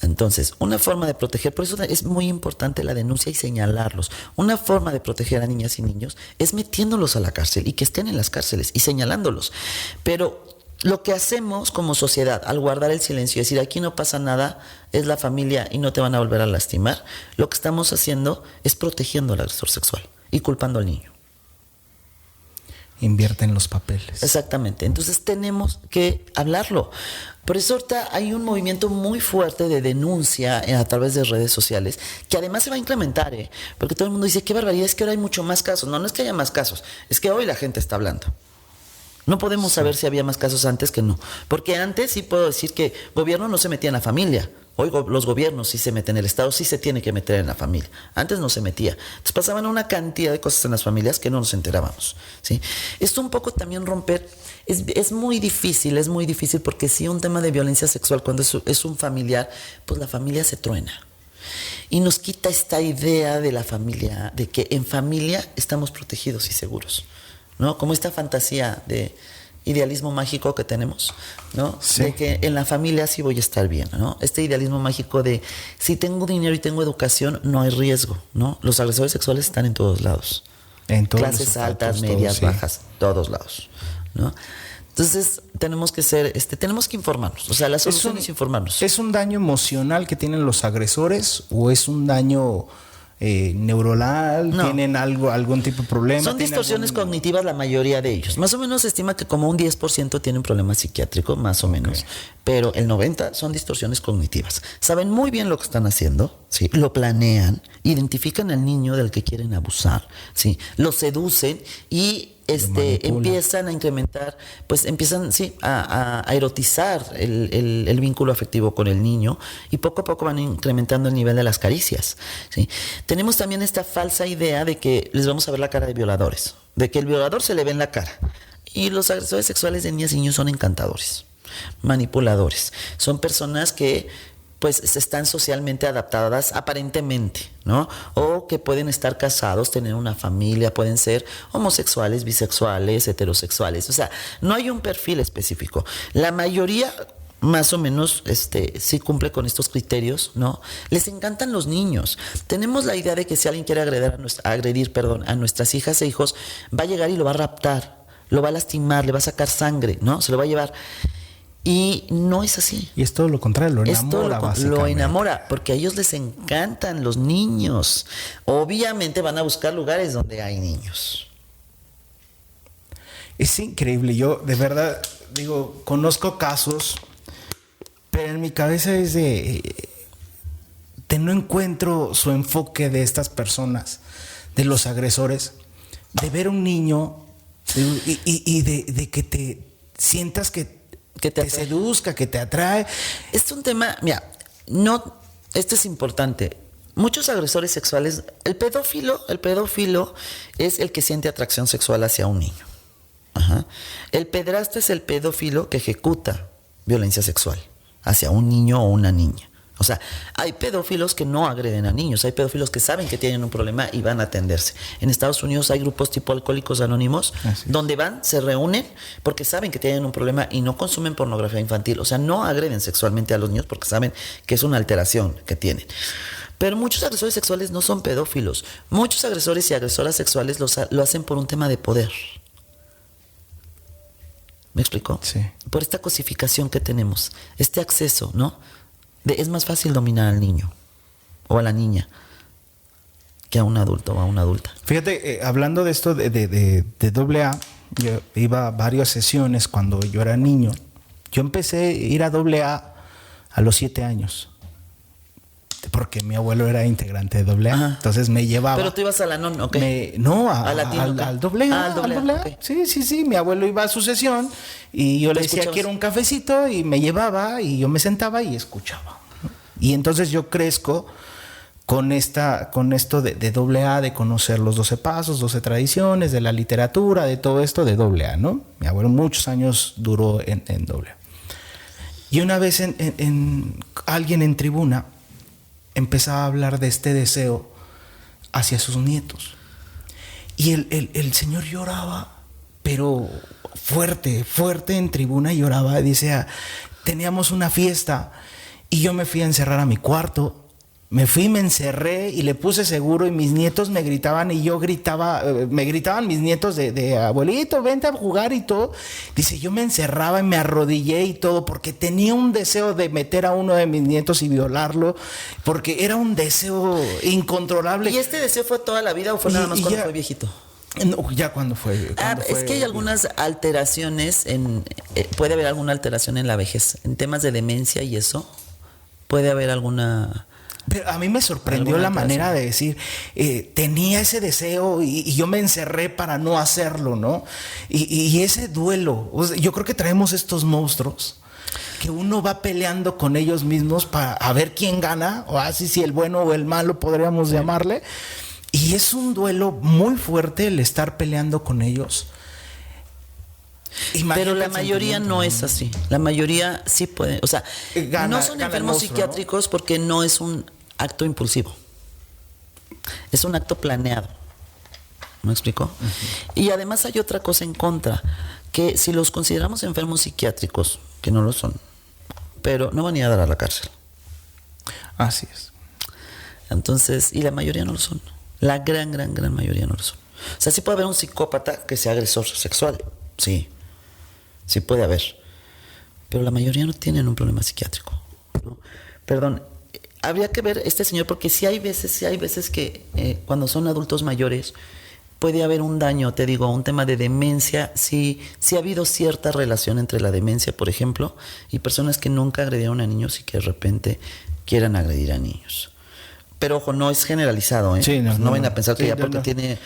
Entonces, una forma de proteger, por eso es muy importante la denuncia y señalarlos. Una forma de proteger a niñas y niños es metiéndolos a la cárcel y que estén en las cárceles y señalándolos. Pero lo que hacemos como sociedad al guardar el silencio y decir aquí no pasa nada, es la familia y no te van a volver a lastimar, lo que estamos haciendo es protegiendo al agresor sexual y culpando al niño. Invierte en los papeles. Exactamente. Entonces tenemos que hablarlo. Por eso ahorita hay un movimiento muy fuerte de denuncia a través de redes sociales, que además se va a incrementar, porque todo el mundo dice, qué barbaridad, es que ahora hay mucho más casos. No es que haya más casos, es que hoy la gente está hablando. No podemos saber si había más casos antes que no. Porque antes sí puedo decir que el gobierno no se metía en la familia. Hoy los gobiernos sí se meten, el Estado sí se tiene que meter en la familia. Antes no se metía. Entonces pasaban una cantidad de cosas en las familias que no nos enterábamos, ¿sí? Esto un poco también romper, es muy difícil porque si un tema de violencia sexual cuando es un familiar, pues la familia se truena. Y nos quita esta idea de la familia, de que en familia estamos protegidos y seguros, ¿no? Como esta fantasía de idealismo mágico que tenemos, ¿no? Sí. De que en la familia sí voy a estar bien, ¿no? Este idealismo mágico de si tengo dinero y tengo educación, no hay riesgo, ¿no? Los agresores sexuales están en todos lados. En todos clases altas, medias, todos, bajas, todos lados, ¿no? Entonces tenemos que tenemos que informarnos. O sea, la solución es informarnos. ¿Es un daño emocional que tienen los agresores o es un daño neuronal? No. ¿Tienen algún tipo de problema? Son distorsiones cognitivas la mayoría de ellos. Más o menos se estima que como un 10% tienen un problema psiquiátrico, más o menos. Okay. Pero el 90% son distorsiones cognitivas. Saben muy bien lo que están haciendo, ¿sí? Lo planean, identifican al niño del que quieren abusar, ¿sí? Lo seducen y empiezan a incrementar, pues empiezan, sí, a erotizar el vínculo afectivo con el niño y poco a poco van incrementando el nivel de las caricias, ¿sí? Tenemos también esta falsa idea de que les vamos a ver la cara de violadores, de que el violador se le ve en la cara. Y los agresores sexuales de niñas y niños son encantadores, manipuladores. Son personas que pues están socialmente adaptadas aparentemente, ¿no? O que pueden estar casados, tener una familia, pueden ser homosexuales, bisexuales, heterosexuales. O sea, no hay un perfil específico. La mayoría más o menos sí cumple con estos criterios, ¿no? Les encantan los niños. Tenemos la idea de que si alguien quiere agredir a nuestras hijas e hijos, va a llegar y lo va a raptar, lo va a lastimar, le va a sacar sangre, ¿no? Se lo va a llevar. Y no es así. Y es todo lo contrario, lo enamora básicamente. Lo enamora, porque a ellos les encantan los niños. Obviamente van a buscar lugares donde hay niños. Es increíble. Yo, de verdad, digo, conozco casos, pero en mi cabeza es de no encuentro su enfoque de estas personas, de los agresores, de ver un niño y de que te sientas que te seduzca, que te atrae. Es un tema, mira, esto es importante. Muchos agresores sexuales, el pedófilo es el que siente atracción sexual hacia un niño. Ajá. El pedrasta es el pedófilo que ejecuta violencia sexual hacia un niño o una niña. O sea, hay pedófilos que no agreden a niños, hay pedófilos que saben que tienen un problema y van a atenderse. En Estados Unidos hay grupos tipo Alcohólicos Anónimos, donde van, se reúnen porque saben que tienen un problema y no consumen pornografía infantil. O sea, no agreden sexualmente a los niños porque saben que es una alteración que tienen. Pero muchos agresores sexuales no son pedófilos. Muchos agresores y agresoras sexuales lo hacen por un tema de poder. ¿Me explico? Sí. Por esta cosificación que tenemos, este acceso, ¿no? Es más fácil dominar al niño o a la niña que a un adulto o a una adulta. Fíjate, hablando de esto de AA, yo iba a varias sesiones cuando yo era niño. Yo empecé a ir a AA a los 7 años. Porque mi abuelo era integrante de AA. Ajá. Entonces me llevaba. ¿Pero tú ibas a la non? ¿Ok? No, al AA. Al AA. Okay. Sí. Mi abuelo iba a su sesión y yo le decía, quiero un cafecito, y me llevaba y yo me sentaba y escuchaba. Y entonces yo crezco con esto de AA, de conocer los 12 pasos, 12 tradiciones, de la literatura, de todo esto de AA, ¿no? Mi abuelo muchos años duró en AA. Y una vez alguien en tribuna empezaba a hablar de este deseo hacia sus nietos. Y el señor lloraba, pero fuerte en tribuna lloraba. Dice, teníamos una fiesta y yo me fui a encerrar a mi cuarto. Me encerré y le puse seguro y mis nietos me gritaban y yo gritaba, me gritaban mis nietos de abuelito, vente a jugar y todo. Dice, yo me encerraba y me arrodillé y todo porque tenía un deseo de meter a uno de mis nietos y violarlo, porque era un deseo incontrolable. ¿Y este deseo fue toda la vida o fue nada más cuando fue viejito? No, ya cuando fue. Es que hay algunas alteraciones, puede haber alguna alteración en la vejez, en temas de demencia y eso, puede haber alguna... Pero a mí me sorprendió la manera de decir, tenía ese deseo y yo me encerré para no hacerlo, ¿no? Y ese duelo, o sea, yo creo que traemos estos monstruos que uno va peleando con ellos mismos para a ver quién gana, o así si el bueno o el malo podríamos llamarle. Y es un duelo muy fuerte el estar peleando con ellos. Pero la mayoría no es así. La mayoría sí puede, o sea, no son enfermos psiquiátricos, ¿no? Porque no es un acto impulsivo. Es un acto planeado. ¿Me explico? Uh-huh. Y además hay otra cosa en contra, que si los consideramos enfermos psiquiátricos, que no lo son, pero no van a ir a dar a la cárcel. Así es. Entonces, y la mayoría no lo son. La gran mayoría no lo son. O sea, sí puede haber un psicópata que sea agresor sexual. Sí puede haber, pero la mayoría no tienen un problema psiquiátrico, ¿no? Perdón, habría que ver este señor, porque sí hay veces que cuando son adultos mayores puede haber un daño, te digo, un tema de demencia. Sí ha habido cierta relación entre la demencia, por ejemplo, y personas que nunca agredieron a niños y que de repente quieran agredir a niños. Pero ojo, no es generalizado, ¿eh? Sí, no vayan a pensar que Sí, ya porque tiene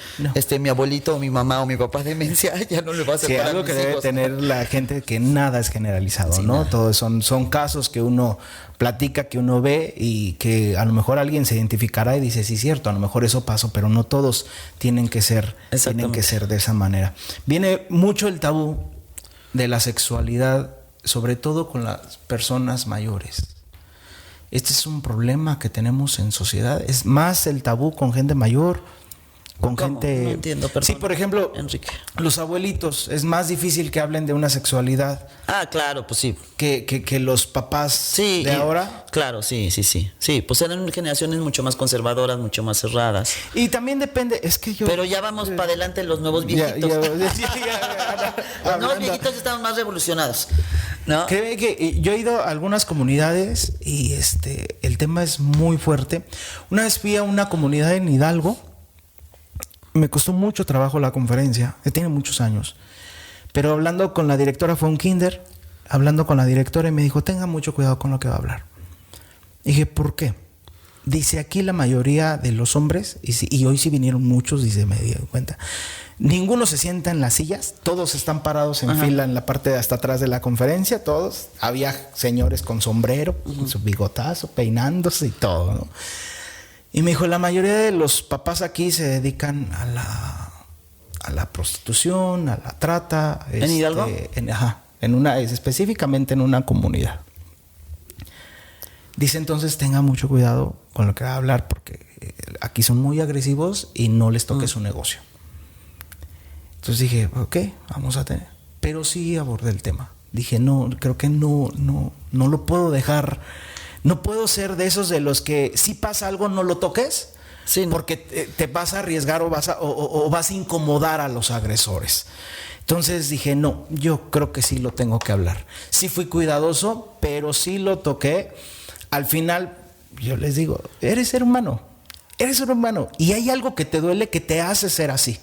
mi abuelito o mi mamá o mi papá demencia, ya no le va a hacer Sí, para algo mis que debe hijos. tener la gente, que nada es generalizado, Sí, ¿no? nada. Todos son casos que uno platica, que uno ve y que a lo mejor alguien se identificará y dice, sí, cierto, a lo mejor eso pasó, pero no todos tienen que ser de esa manera. Viene mucho el tabú de la sexualidad, sobre todo con las personas mayores. Este es un problema que tenemos en sociedad. Es más el tabú con gente mayor, con ¿Cómo? gente... No entiendo, perdón. Sí, por ejemplo, Enrique. los abuelitos, es más difícil que hablen de una sexualidad Ah, claro, pues sí. que los papás Sí, de ahora. Claro, sí. Sí, pues eran generaciones mucho más conservadoras, mucho más cerradas. Y también depende, es que yo... Pero ya vamos para adelante los nuevos viejitos. Los nuevos viejitos estamos más revolucionados, ¿no? Creo que yo he ido a algunas comunidades y el tema es muy fuerte. Una vez fui a una comunidad en Hidalgo. Me costó mucho trabajo la conferencia, tiene muchos años. Pero hablando con la directora, fue un kinder, hablando con la directora y me dijo, tenga mucho cuidado con lo que va a hablar. Y dije, ¿por qué? Dice, aquí la mayoría de los hombres, y hoy sí vinieron muchos, dice, me di cuenta, ninguno se sienta en las sillas, todos están parados en fila en la parte de hasta atrás de la conferencia, todos. Había señores con sombrero, con su bigotazo, peinándose y todo, ¿no? Y me dijo, la mayoría de los papás aquí se dedican a la prostitución, a la trata. ¿En Hidalgo? Específicamente en una comunidad. Dice, entonces tenga mucho cuidado con lo que va a hablar, porque aquí son muy agresivos y no les toque su negocio. Entonces dije, ok, vamos a tener. Pero sí abordé el tema. Dije, no, creo que no lo puedo dejar. No puedo ser de esos de los que si pasa algo no lo toques, sí, porque te vas a arriesgar o vas a incomodar a los agresores. Entonces dije, no, yo creo que sí lo tengo que hablar. Sí fui cuidadoso, pero sí lo toqué. Al final, yo les digo, eres ser humano, y hay algo que te duele que te hace ser así.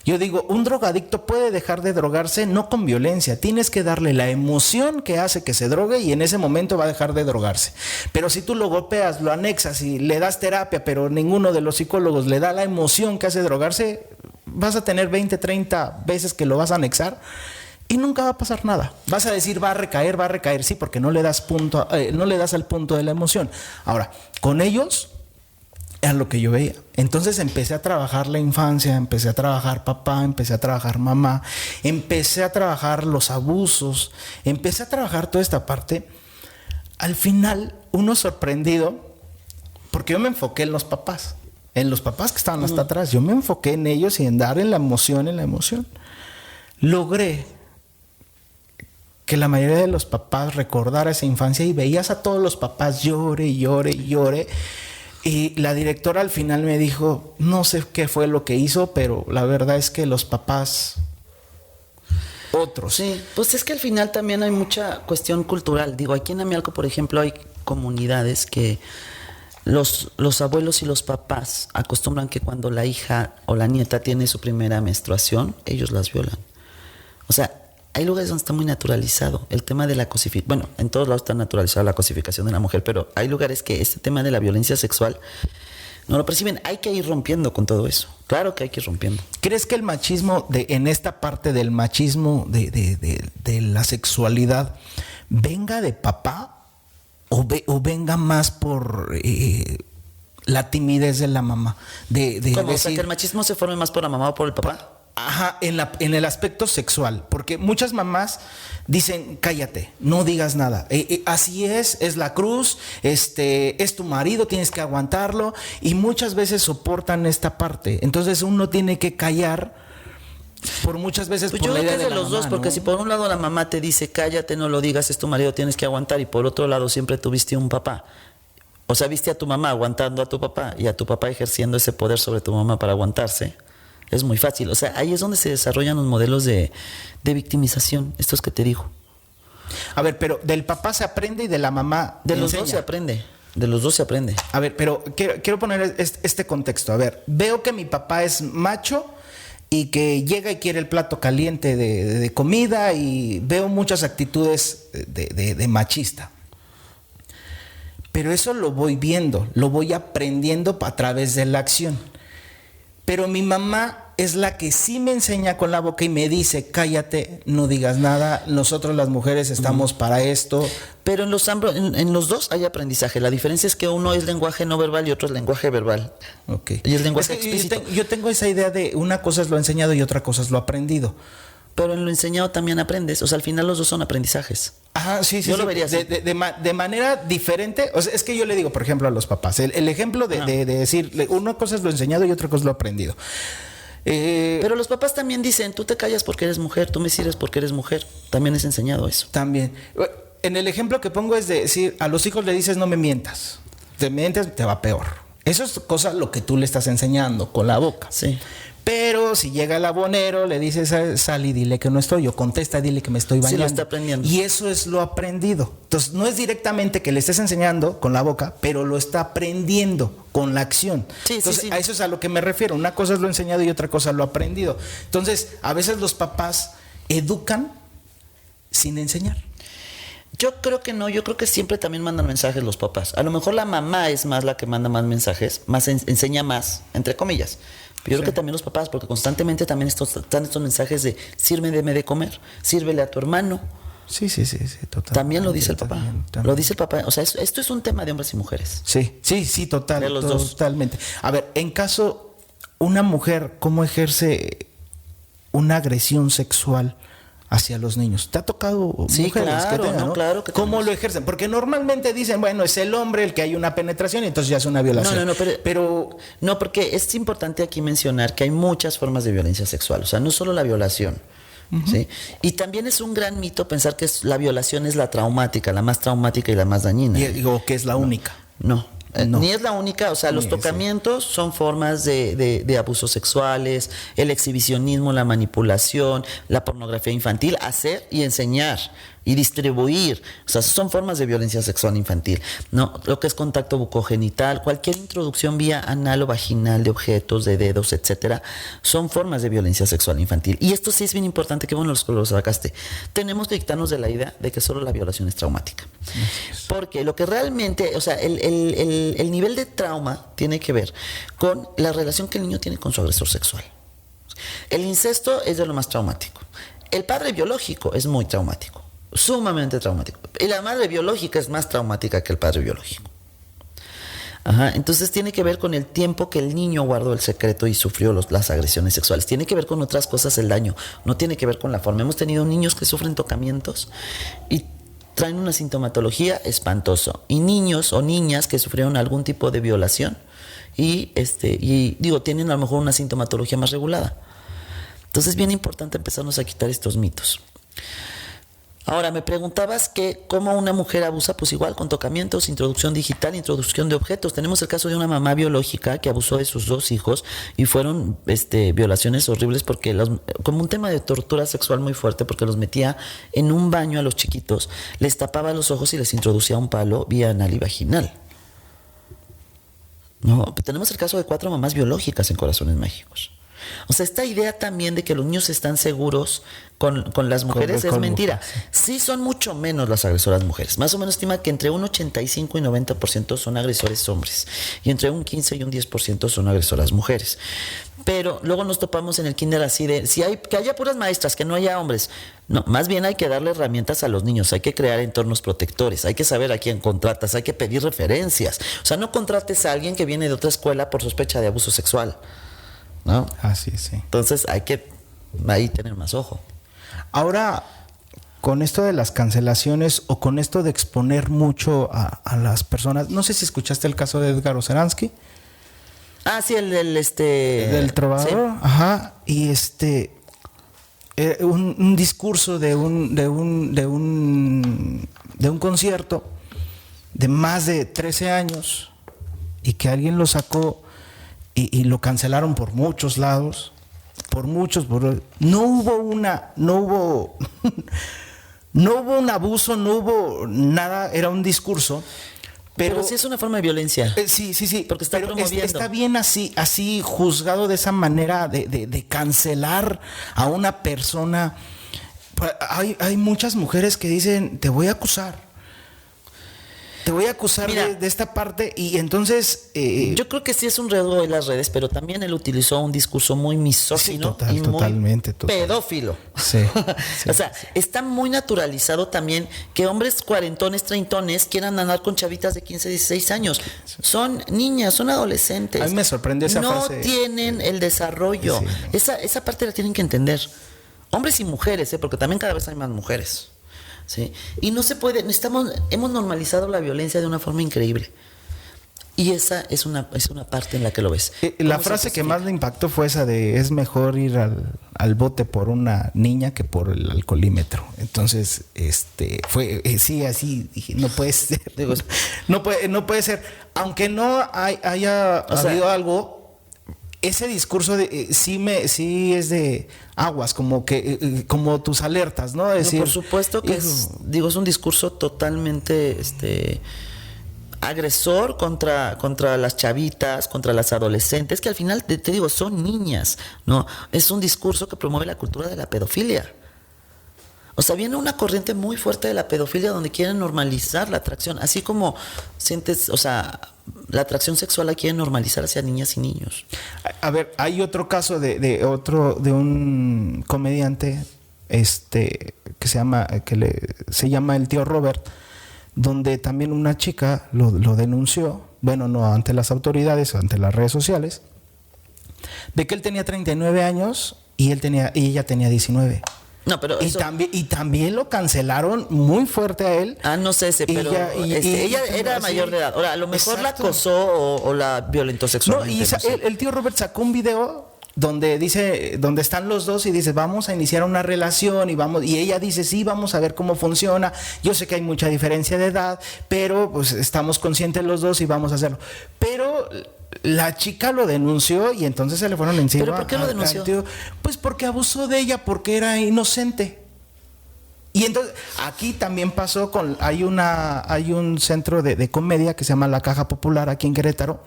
Yo digo, un drogadicto puede dejar de drogarse no con violencia. Tienes que darle la emoción que hace que se drogue y en ese momento va a dejar de drogarse. Pero si tú lo golpeas, lo anexas y le das terapia, pero ninguno de los psicólogos le da la emoción que hace drogarse, vas a tener 20, 30 veces que lo vas a anexar y nunca va a pasar nada. Vas a decir, va a recaer, sí, porque no le das al punto de la emoción. Ahora, con ellos... era lo que yo veía. Entonces empecé a trabajar la infancia, empecé a trabajar papá, empecé a trabajar mamá, empecé a trabajar los abusos, empecé a trabajar toda esta parte. Al final, uno sorprendido, porque yo me enfoqué en los papás que estaban hasta atrás. Yo me enfoqué en ellos y en dar en la emoción. Logré que la mayoría de los papás recordara esa infancia y veías a todos los papás llore. Y la directora al final me dijo, no sé qué fue lo que hizo, pero la verdad es que los papás, otros. Sí, pues es que al final también hay mucha cuestión cultural. Digo, aquí en Amialco, por ejemplo, hay comunidades que los abuelos y los papás acostumbran que cuando la hija o la nieta tiene su primera menstruación, ellos las violan. O sea, hay lugares donde está muy naturalizado el tema de la cosificación. Bueno, en todos lados está naturalizada la cosificación de la mujer, pero hay lugares que este tema de la violencia sexual no lo perciben. Hay que ir rompiendo con todo eso. Claro que hay que ir rompiendo. ¿Crees que el machismo, en esta parte del machismo de la sexualidad, venga de papá o venga más por la timidez de la mamá? ¿Cómo? O sea, que el machismo se forme más por la mamá o por el papá. Ajá, en el aspecto sexual, porque muchas mamás dicen, cállate, no digas nada, así es la cruz, es tu marido, tienes que aguantarlo, y muchas veces soportan esta parte. Entonces uno tiene que callar por muchas veces. Pues por yo la creo idea que es de la los mamá, dos, porque ¿no? si por un lado la mamá te dice, cállate, no lo digas, es tu marido, tienes que aguantar, y por otro lado siempre tuviste un papá. O sea, viste a tu mamá aguantando a tu papá y a tu papá ejerciendo ese poder sobre tu mamá para aguantarse. Es muy fácil. O sea, ahí es donde se desarrollan los modelos de victimización, estos que te digo. A ver, pero del papá se aprende y de la mamá De los enseña. dos se aprende. De los dos se aprende. A ver, pero quiero poner este contexto. A ver, veo que mi papá es macho y que llega y quiere el plato caliente de comida, y veo muchas actitudes de machista. pero eso lo voy viendo, lo voy aprendiendo a través de la acción. Pero mi mamá es la que sí me enseña con la boca y me dice, cállate, no digas nada, nosotros las mujeres estamos para esto. Pero en los dos hay aprendizaje. La diferencia es que uno es lenguaje no verbal y otro es lenguaje verbal. Okay. Y el lenguaje explícito. Yo tengo esa idea de una cosa es lo enseñado y otra cosa es lo aprendido. Pero en lo enseñado también aprendes. O sea, al final los dos son aprendizajes. Ajá, sí. Yo lo vería así. De manera diferente. O sea, es que yo le digo, por ejemplo, a los papás, el ejemplo de decir, una cosa es lo enseñado y otra cosa es lo aprendido. Pero los papás también dicen, tú te callas porque eres mujer, tú me sirves porque eres mujer. También es enseñado eso. También. En el ejemplo que pongo es de decir, a los hijos le dices no me mientas. Te mientes, te va peor. Eso es cosa lo que tú le estás enseñando con la boca. Sí. Pero si llega el abonero, le dices, sal y dile que no estoy, o contesta, dile que me estoy bañando. Sí, lo está aprendiendo. Y eso es lo aprendido. Entonces, no es directamente que le estés enseñando con la boca, pero lo está aprendiendo con la acción. Sí, entonces, sí. a eso es a lo que me refiero. Una cosa es lo enseñado y otra cosa lo aprendido. Entonces, a veces los papás educan sin enseñar. Yo creo que no, yo creo que siempre también mandan mensajes los papás. A lo mejor la mamá es más la que manda más mensajes, más enseña más, entre comillas. Pero yo creo que también los papás, porque constantemente también están estos mensajes de sírveme de comer, sírvele a tu hermano. Sí, total. También lo dice el papá. También. Lo dice el papá. O sea, esto es un tema de hombres y mujeres. Sí, total. De los dos. Totalmente. A ver, en caso, una mujer, ¿cómo ejerce una agresión sexual hacia los niños? ¿Te ha tocado mujeres claro, que tengan, ¿no? Claro que ¿Cómo tenemos. lo ejercen? Porque normalmente dicen, bueno, es el hombre el que hay una penetración y entonces ya es una violación. No, pero no, porque es importante aquí mencionar que hay muchas formas de violencia sexual. O sea, no solo la violación. ¿Sí? Y también es un gran mito pensar que la violación es la traumática, la más traumática y la más dañina. O que es la única. No. Ni es la única, o sea, los tocamientos son formas de abusos sexuales, el exhibicionismo, la manipulación, la pornografía infantil, hacer y enseñar y distribuir, o sea, son formas de violencia sexual infantil, ¿no? Lo que es contacto bucogenital, cualquier introducción vía anal o vaginal de objetos, de dedos, etcétera, son formas de violencia sexual infantil. Y esto sí es bien importante, que bueno lo sacaste. Tenemos que quitarnos de la idea de que solo la violación es traumática. Porque lo que realmente, o sea, el nivel de trauma tiene que ver con la relación que el niño tiene con su agresor sexual. El incesto es de lo más traumático. El padre biológico es muy traumático, sumamente traumático. Y la madre biológica es más traumática que el padre biológico. Entonces tiene que ver con el tiempo que el niño guardó el secreto y sufrió las agresiones sexuales. Tiene que ver con otras cosas el daño, no tiene que ver con la forma. Hemos tenido niños que sufren tocamientos y traen una sintomatología espantosa. Y niños o niñas que sufrieron algún tipo de violación y tienen a lo mejor una sintomatología más regulada. Entonces es bien importante empezarnos a quitar estos mitos. Ahora, me preguntabas que cómo una mujer abusa, pues igual con tocamientos, introducción digital, introducción de objetos. Tenemos el caso de una mamá biológica que abusó de sus 2 hijos y fueron violaciones horribles porque como un tema de tortura sexual muy fuerte, porque los metía en un baño a los chiquitos, les tapaba los ojos y les introducía un palo vía anal y vaginal. No, tenemos el caso de 4 mamás biológicas en Corazones Mágicos. O sea, esta idea también de que los niños están seguros con las mujeres es mentira. Sí son mucho menos las agresoras mujeres. Más o menos estima que entre un 85 y 90% son agresores hombres. Y entre un 15 y un 10% son agresoras mujeres. Pero luego nos topamos en el kinder así de, que haya puras maestras, que no haya hombres. No, más bien hay que darle herramientas a los niños. Hay que crear entornos protectores. Hay que saber a quién contratas. Hay que pedir referencias. O sea, no contrates a alguien que viene de otra escuela por sospecha de abuso sexual, ¿no? Así, sí. Entonces hay que ahí tener más ojo. Ahora, con esto de las cancelaciones o con esto de exponer mucho a las personas, no sé si escuchaste el caso de Edgar Oceransky. Ah, sí, el del trovador. Sí. Ajá. Y un discurso de un concierto de más de 13 años y que alguien lo sacó y lo cancelaron por muchos lados, no hubo un abuso, no hubo nada, era un discurso. Pero sí es una forma de violencia. Sí. Porque está promoviendo. Está bien así juzgado de esa manera de cancelar a una persona. Hay muchas mujeres que dicen, te voy a acusar. te voy a acusar de esta parte y entonces... yo creo que sí es un riesgo de las redes, pero también él utilizó un discurso muy misógino y muy pedófilo. Sí, o sea, está muy naturalizado también que hombres cuarentones, treintones quieran andar con chavitas de 15, 16 años. Son niñas, son adolescentes. A mí me sorprendió esa frase. No tienen el desarrollo. Sí. Esa parte la tienen que entender. Hombres y mujeres, porque también cada vez hay más mujeres. ¿Sí? Y no se puede, hemos normalizado la violencia de una forma increíble. Y esa es una parte en la que lo ves. La frase que más le impactó fue esa de es mejor ir al bote por una niña que por el alcoholímetro. Entonces, fue sí, así dije, no puede ser. Digo, no puede ser. Aunque no haya habido algo. Ese discurso de sí es de aguas, como que como tus alertas, ¿no? Decir, no, por supuesto que es un discurso totalmente agresor contra las chavitas, contra las adolescentes, que al final te digo, son niñas, ¿no? Es un discurso que promueve la cultura de la pedofilia. O sea, viene una corriente muy fuerte de la pedofilia donde quieren normalizar la atracción, así como sientes, o sea, la atracción sexual la quieren normalizar hacia niñas y niños. A ver, hay otro caso de un comediante que se llama el tío Robert, donde también una chica lo denunció, bueno, no ante las autoridades, ante las redes sociales, de que él tenía 39 años y ella tenía 19. No, pero y también lo cancelaron muy fuerte a él. No sé, pero ella era mayor de edad. Ahora, a lo mejor la acosó o la violentó sexualmente. El tío Robert sacó un video donde están los dos y dice, vamos a iniciar una relación y ella dice, sí, vamos a ver cómo funciona. Yo sé que hay mucha diferencia de edad, pero pues estamos conscientes los dos y vamos a hacerlo. Pero la chica lo denunció y entonces se le fueron encima. ¿Pero por qué lo denunció? Pues porque abusó de ella, porque era inocente. Y entonces aquí también pasó hay un centro de comedia que se llama La Caja Popular aquí en Querétaro.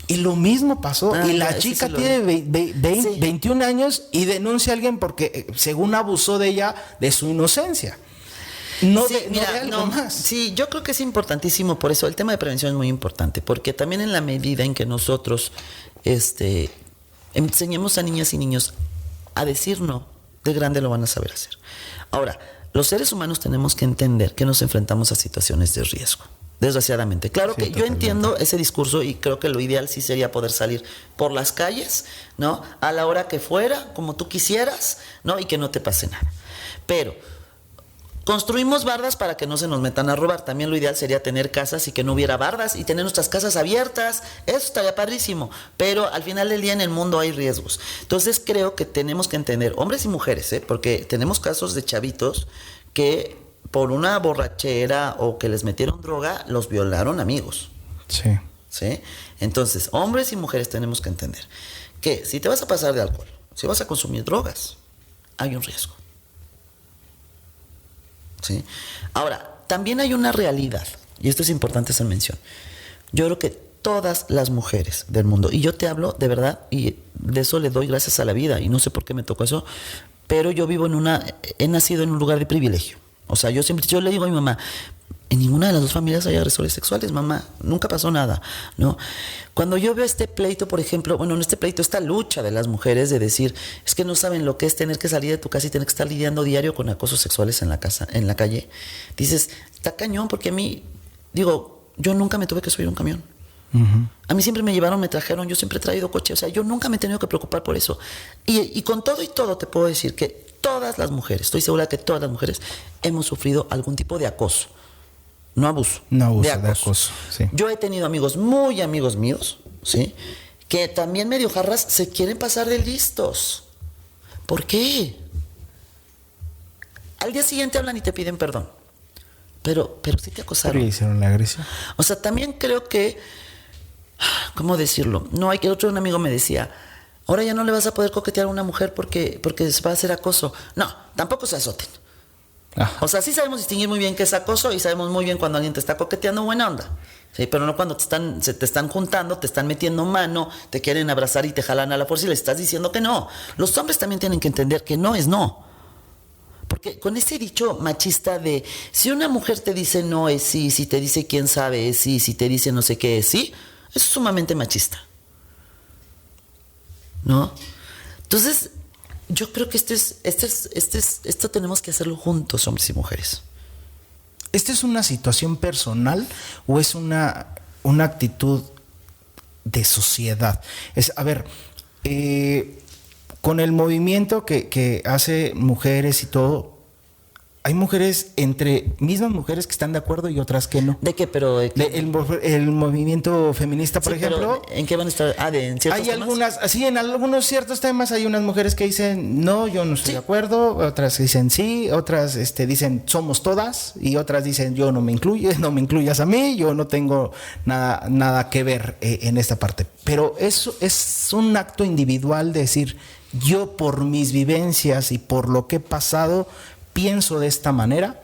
Y lo mismo pasó. Y la chica tiene 21 años y denuncia a alguien porque según abusó de ella de su inocencia. No de algo más. Sí, yo creo que es importantísimo, por eso el tema de prevención es muy importante, porque también en la medida en que nosotros enseñemos a niñas y niños a decir no, de grande lo van a saber hacer. Ahora, los seres humanos tenemos que entender que nos enfrentamos a situaciones de riesgo, desgraciadamente. Claro que yo entiendo ese discurso y creo que lo ideal sí sería poder salir por las calles, ¿no? A la hora que fuera, como tú quisieras, ¿no? Y que no te pase nada. Pero construimos bardas para que no se nos metan a robar. También lo ideal sería tener casas y que no hubiera bardas y tener nuestras casas abiertas. Eso estaría padrísimo. Pero al final del día en el mundo hay riesgos. Entonces creo que tenemos que entender, hombres y mujeres, porque tenemos casos de chavitos que por una borrachera o que les metieron droga, los violaron amigos. Sí. ¿Sí? Entonces, hombres y mujeres tenemos que entender que si te vas a pasar de alcohol, si vas a consumir drogas, hay un riesgo. ¿Sí? Ahora, también hay una realidad, y esto es importante hacer mención. Yo creo que todas las mujeres del mundo, y yo te hablo de verdad, y de eso le doy gracias a la vida, y no sé por qué me tocó eso, pero yo he nacido en un lugar de privilegio. O sea, yo le digo a mi mamá, en ninguna de las dos familias hay agresores sexuales, mamá, nunca pasó nada, ¿no? Cuando yo veo este pleito, por ejemplo, en este pleito, esta lucha de las mujeres de decir, es que no saben lo que es tener que salir de tu casa y tener que estar lidiando diario con acosos sexuales en la casa, en la calle, dices, está cañón, porque a mí, yo nunca me tuve que subir a un camión. Uh-huh. A mí siempre me llevaron, me trajeron, yo siempre he traído coche, o sea, yo nunca me he tenido que preocupar por eso. Y con todo y todo te puedo decir que todas las mujeres, estoy segura que todas las mujeres hemos sufrido algún tipo de acoso. No abuso. No abuso, de acoso. Sí. Yo he tenido muy amigos míos, ¿sí? Que también medio jarras se quieren pasar de listos. ¿Por qué? Al día siguiente hablan y te piden perdón. Pero sí te acosaron. ¿Pero hicieron la agresión? O sea, también creo que, ¿cómo decirlo? Un amigo me decía, ahora ya no le vas a poder coquetear a una mujer porque va a ser acoso. No, tampoco se azoten. O sea, sí sabemos distinguir muy bien qué es acoso y sabemos muy bien cuando alguien te está coqueteando buena onda, ¿sí? Pero no cuando se te están juntando, te están metiendo mano, te quieren abrazar y te jalan a la fuerza y les estás diciendo que no. Los hombres también tienen que entender que no es no. Porque con ese dicho machista de si una mujer te dice no es sí, si te dice quién sabe es sí, si te dice no sé qué es sí, eso es sumamente machista. ¿No? Entonces, yo creo que esto tenemos que hacerlo juntos, hombres y mujeres. ¿Esta es una situación personal o es una actitud de sociedad? A ver, con el movimiento que hace mujeres y todo, hay mujeres, mismas mujeres que están de acuerdo y otras que no. ¿De qué? Pero el movimiento feminista, por ejemplo. ¿En qué van a estar? ¿En ciertos hay temas? algunas, sí, en algunos ciertos temas hay unas mujeres que dicen no, yo no estoy de acuerdo, otras dicen sí, otras dicen somos todas, y otras dicen yo no me incluyas a mí, yo no tengo nada que ver en esta parte. Pero eso es un acto individual de decir, yo por mis vivencias y por lo que he pasado, pienso de esta manera,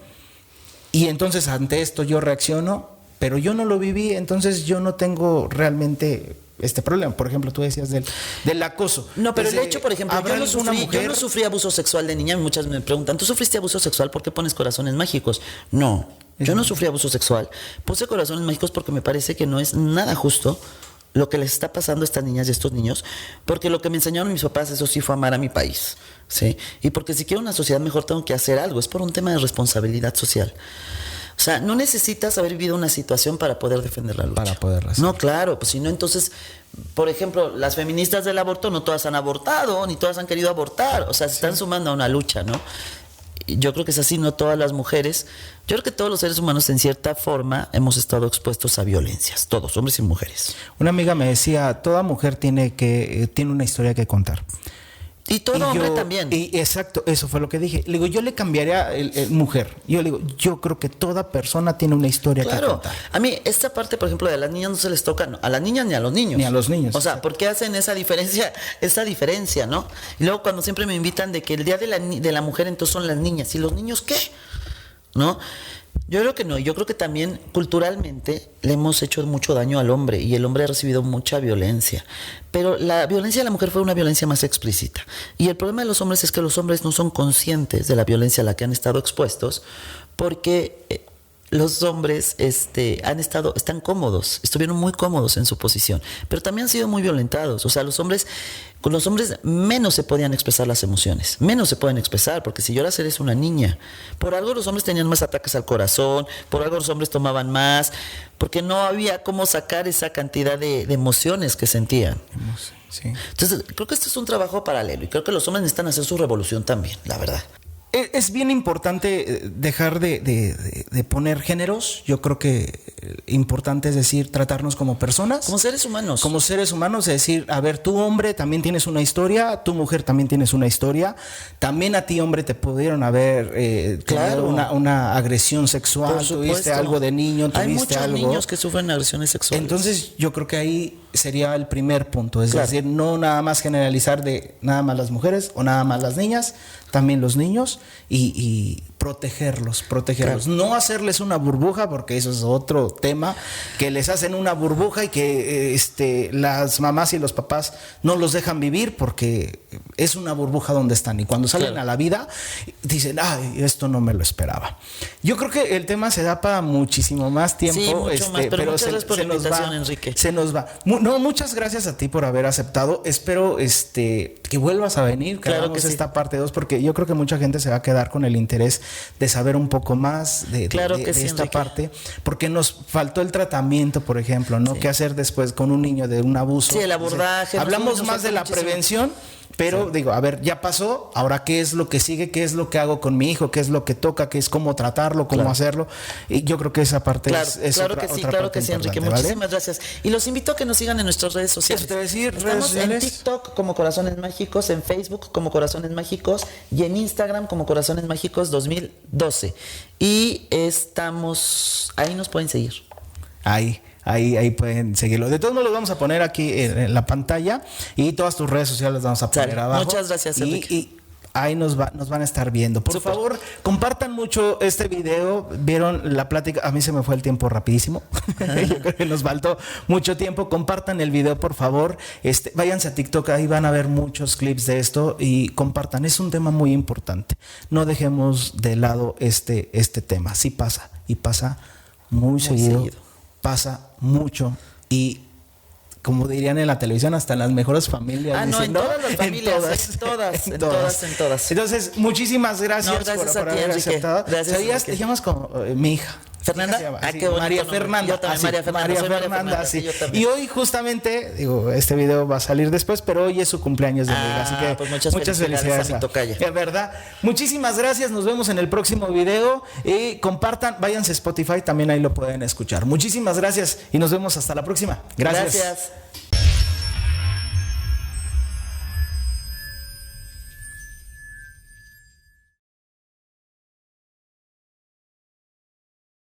y entonces ante esto yo reacciono, pero yo no lo viví, entonces yo no tengo realmente este problema. Por ejemplo, tú decías del acoso. No, pero el hecho, por ejemplo, yo no sufrí abuso sexual de niña. Muchas me preguntan, ¿tú sufriste abuso sexual? ¿Por qué pones corazones mágicos? No, yo no sufrí abuso sexual. Puse corazones mágicos porque me parece que no es nada justo lo que les está pasando a estas niñas y a estos niños, porque lo que me enseñaron mis papás, eso sí, fue amar a mi país, ¿sí? Y porque si quiero una sociedad mejor tengo que hacer algo, es por un tema de responsabilidad social. O sea, no necesitas haber vivido una situación para poder defender la lucha. Para poderla hacer. No, claro, pues si no, entonces, por ejemplo, las feministas del aborto no todas han abortado, ni todas han querido abortar, o sea, se están sumando a una lucha, ¿no? Yo creo que es así, no todas las mujeres. Yo creo que todos los seres humanos en cierta forma hemos estado expuestos a violencias, todos, hombres y mujeres. Una amiga me decía, toda mujer tiene una historia que contar. Y todo hombre también. Y exacto, eso fue lo que dije. Le digo, yo le cambiaría el mujer. Yo le digo, yo creo que toda persona tiene una historia que contar. A mí, esta parte, por ejemplo, de las niñas no se les toca a las niñas ni a los niños. Ni a los niños. O sea, ¿por qué hacen esa diferencia, no? Y luego cuando siempre me invitan de que el día de la mujer entonces son las niñas. ¿Y los niños qué? ¿No? Yo creo que no, yo creo que también culturalmente le hemos hecho mucho daño al hombre y el hombre ha recibido mucha violencia, pero la violencia de la mujer fue una violencia más explícita y el problema de los hombres es que los hombres no son conscientes de la violencia a la que han estado expuestos porque los hombres están cómodos, estuvieron muy cómodos en su posición, pero también han sido muy violentados. O sea, con los hombres menos se podían expresar las emociones, menos se pueden expresar, porque si lloras eres una niña. Por algo los hombres tenían más ataques al corazón, por algo los hombres tomaban más, porque no había cómo sacar esa cantidad de emociones que sentían. Sí. Entonces, creo que esto es un trabajo paralelo y creo que los hombres necesitan hacer su revolución también, la verdad. Es bien importante dejar de poner géneros. Yo creo que importante es decir, tratarnos como personas. Como seres humanos. Como seres humanos, es decir, a ver, tú hombre también tienes una historia, tu mujer también tienes una historia. También a ti hombre te pudieron haber claro. una agresión sexual, tuviste algo de niño, tuviste algo. Hay muchos niños que sufren agresiones sexuales. Entonces yo creo que ahí sería el primer punto, es decir, no nada más generalizar de nada más las mujeres o nada más las niñas, también los niños y protegerlos. Claro. No hacerles una burbuja, porque eso es otro tema, que les hacen una burbuja y que las mamás y los papás no los dejan vivir porque es una burbuja donde están y cuando salen a la vida dicen, ay, esto no me lo esperaba. Yo creo que el tema se da para muchísimo más tiempo, sí, mucho más, pero muchas gracias por la invitación, Enrique. Se nos va. No, muchas gracias a ti por haber aceptado. Espero que vuelvas a venir, que claro hagamos que esta parte 2, porque yo creo que mucha gente se va a quedar con el interés de saber un poco más de esta Enrique. Parte, porque nos faltó el tratamiento, por ejemplo, ¿no? ¿Qué hacer después con un niño de un abuso? Sí, el abordaje. Hablamos más de la prevención, pero digo, a ver, ya pasó, ahora qué es lo que sigue, qué es lo que hago con mi hijo, qué es lo que toca, qué es cómo tratarlo, cómo hacerlo. Y yo creo que esa parte es claro que sí, Enrique. ¿vale? Muchísimas gracias. Y los invito a que nos sigan en nuestras redes sociales. Estamos en TikTok como Corazones Mágicos, en Facebook como Corazones Mágicos y en Instagram como Corazones Mágicos 2012. Y ahí nos pueden seguir. Ahí pueden seguirlo. De todos modos, los vamos a poner aquí en la pantalla y todas tus redes sociales las vamos a poner abajo. Muchas gracias, Enrique. Y ahí nos van a estar viendo. Por Súper. favor, compartan mucho este video. Vieron la plática, a mí se me fue el tiempo rapidísimo. Yo creo que nos faltó mucho tiempo. Compartan el video, por favor. Váyanse a TikTok, ahí van a ver muchos clips de esto y compartan. Es un tema muy importante. No dejemos de lado este tema. Sí pasa y pasa muy seguido. Pasa mucho y, como dirían en la televisión, hasta en las mejores familias. Ah, no, dicen, en todas las familias, en todas. Entonces, muchísimas gracias, No, gracias por a ti, haber Enrique. aceptado. Gracias, ¿Sabías? Enrique. Te llamas como mi hija. ¿Fernanda? ¿Qué se llama? Ah, Sí, qué bonito María nombre. Fernanda. Yo también, María Fernanda. Soy María Fernanda, sí. sí, yo también. Y hoy justamente, digo, este video va a salir después, pero hoy es su cumpleaños de mi hija, así que pues muchas felicidades a mi tocaya. Es verdad. Muchísimas gracias, nos vemos en el próximo video y compartan, váyanse a Spotify, también ahí lo pueden escuchar. Muchísimas gracias y nos vemos hasta la próxima. Gracias. Gracias.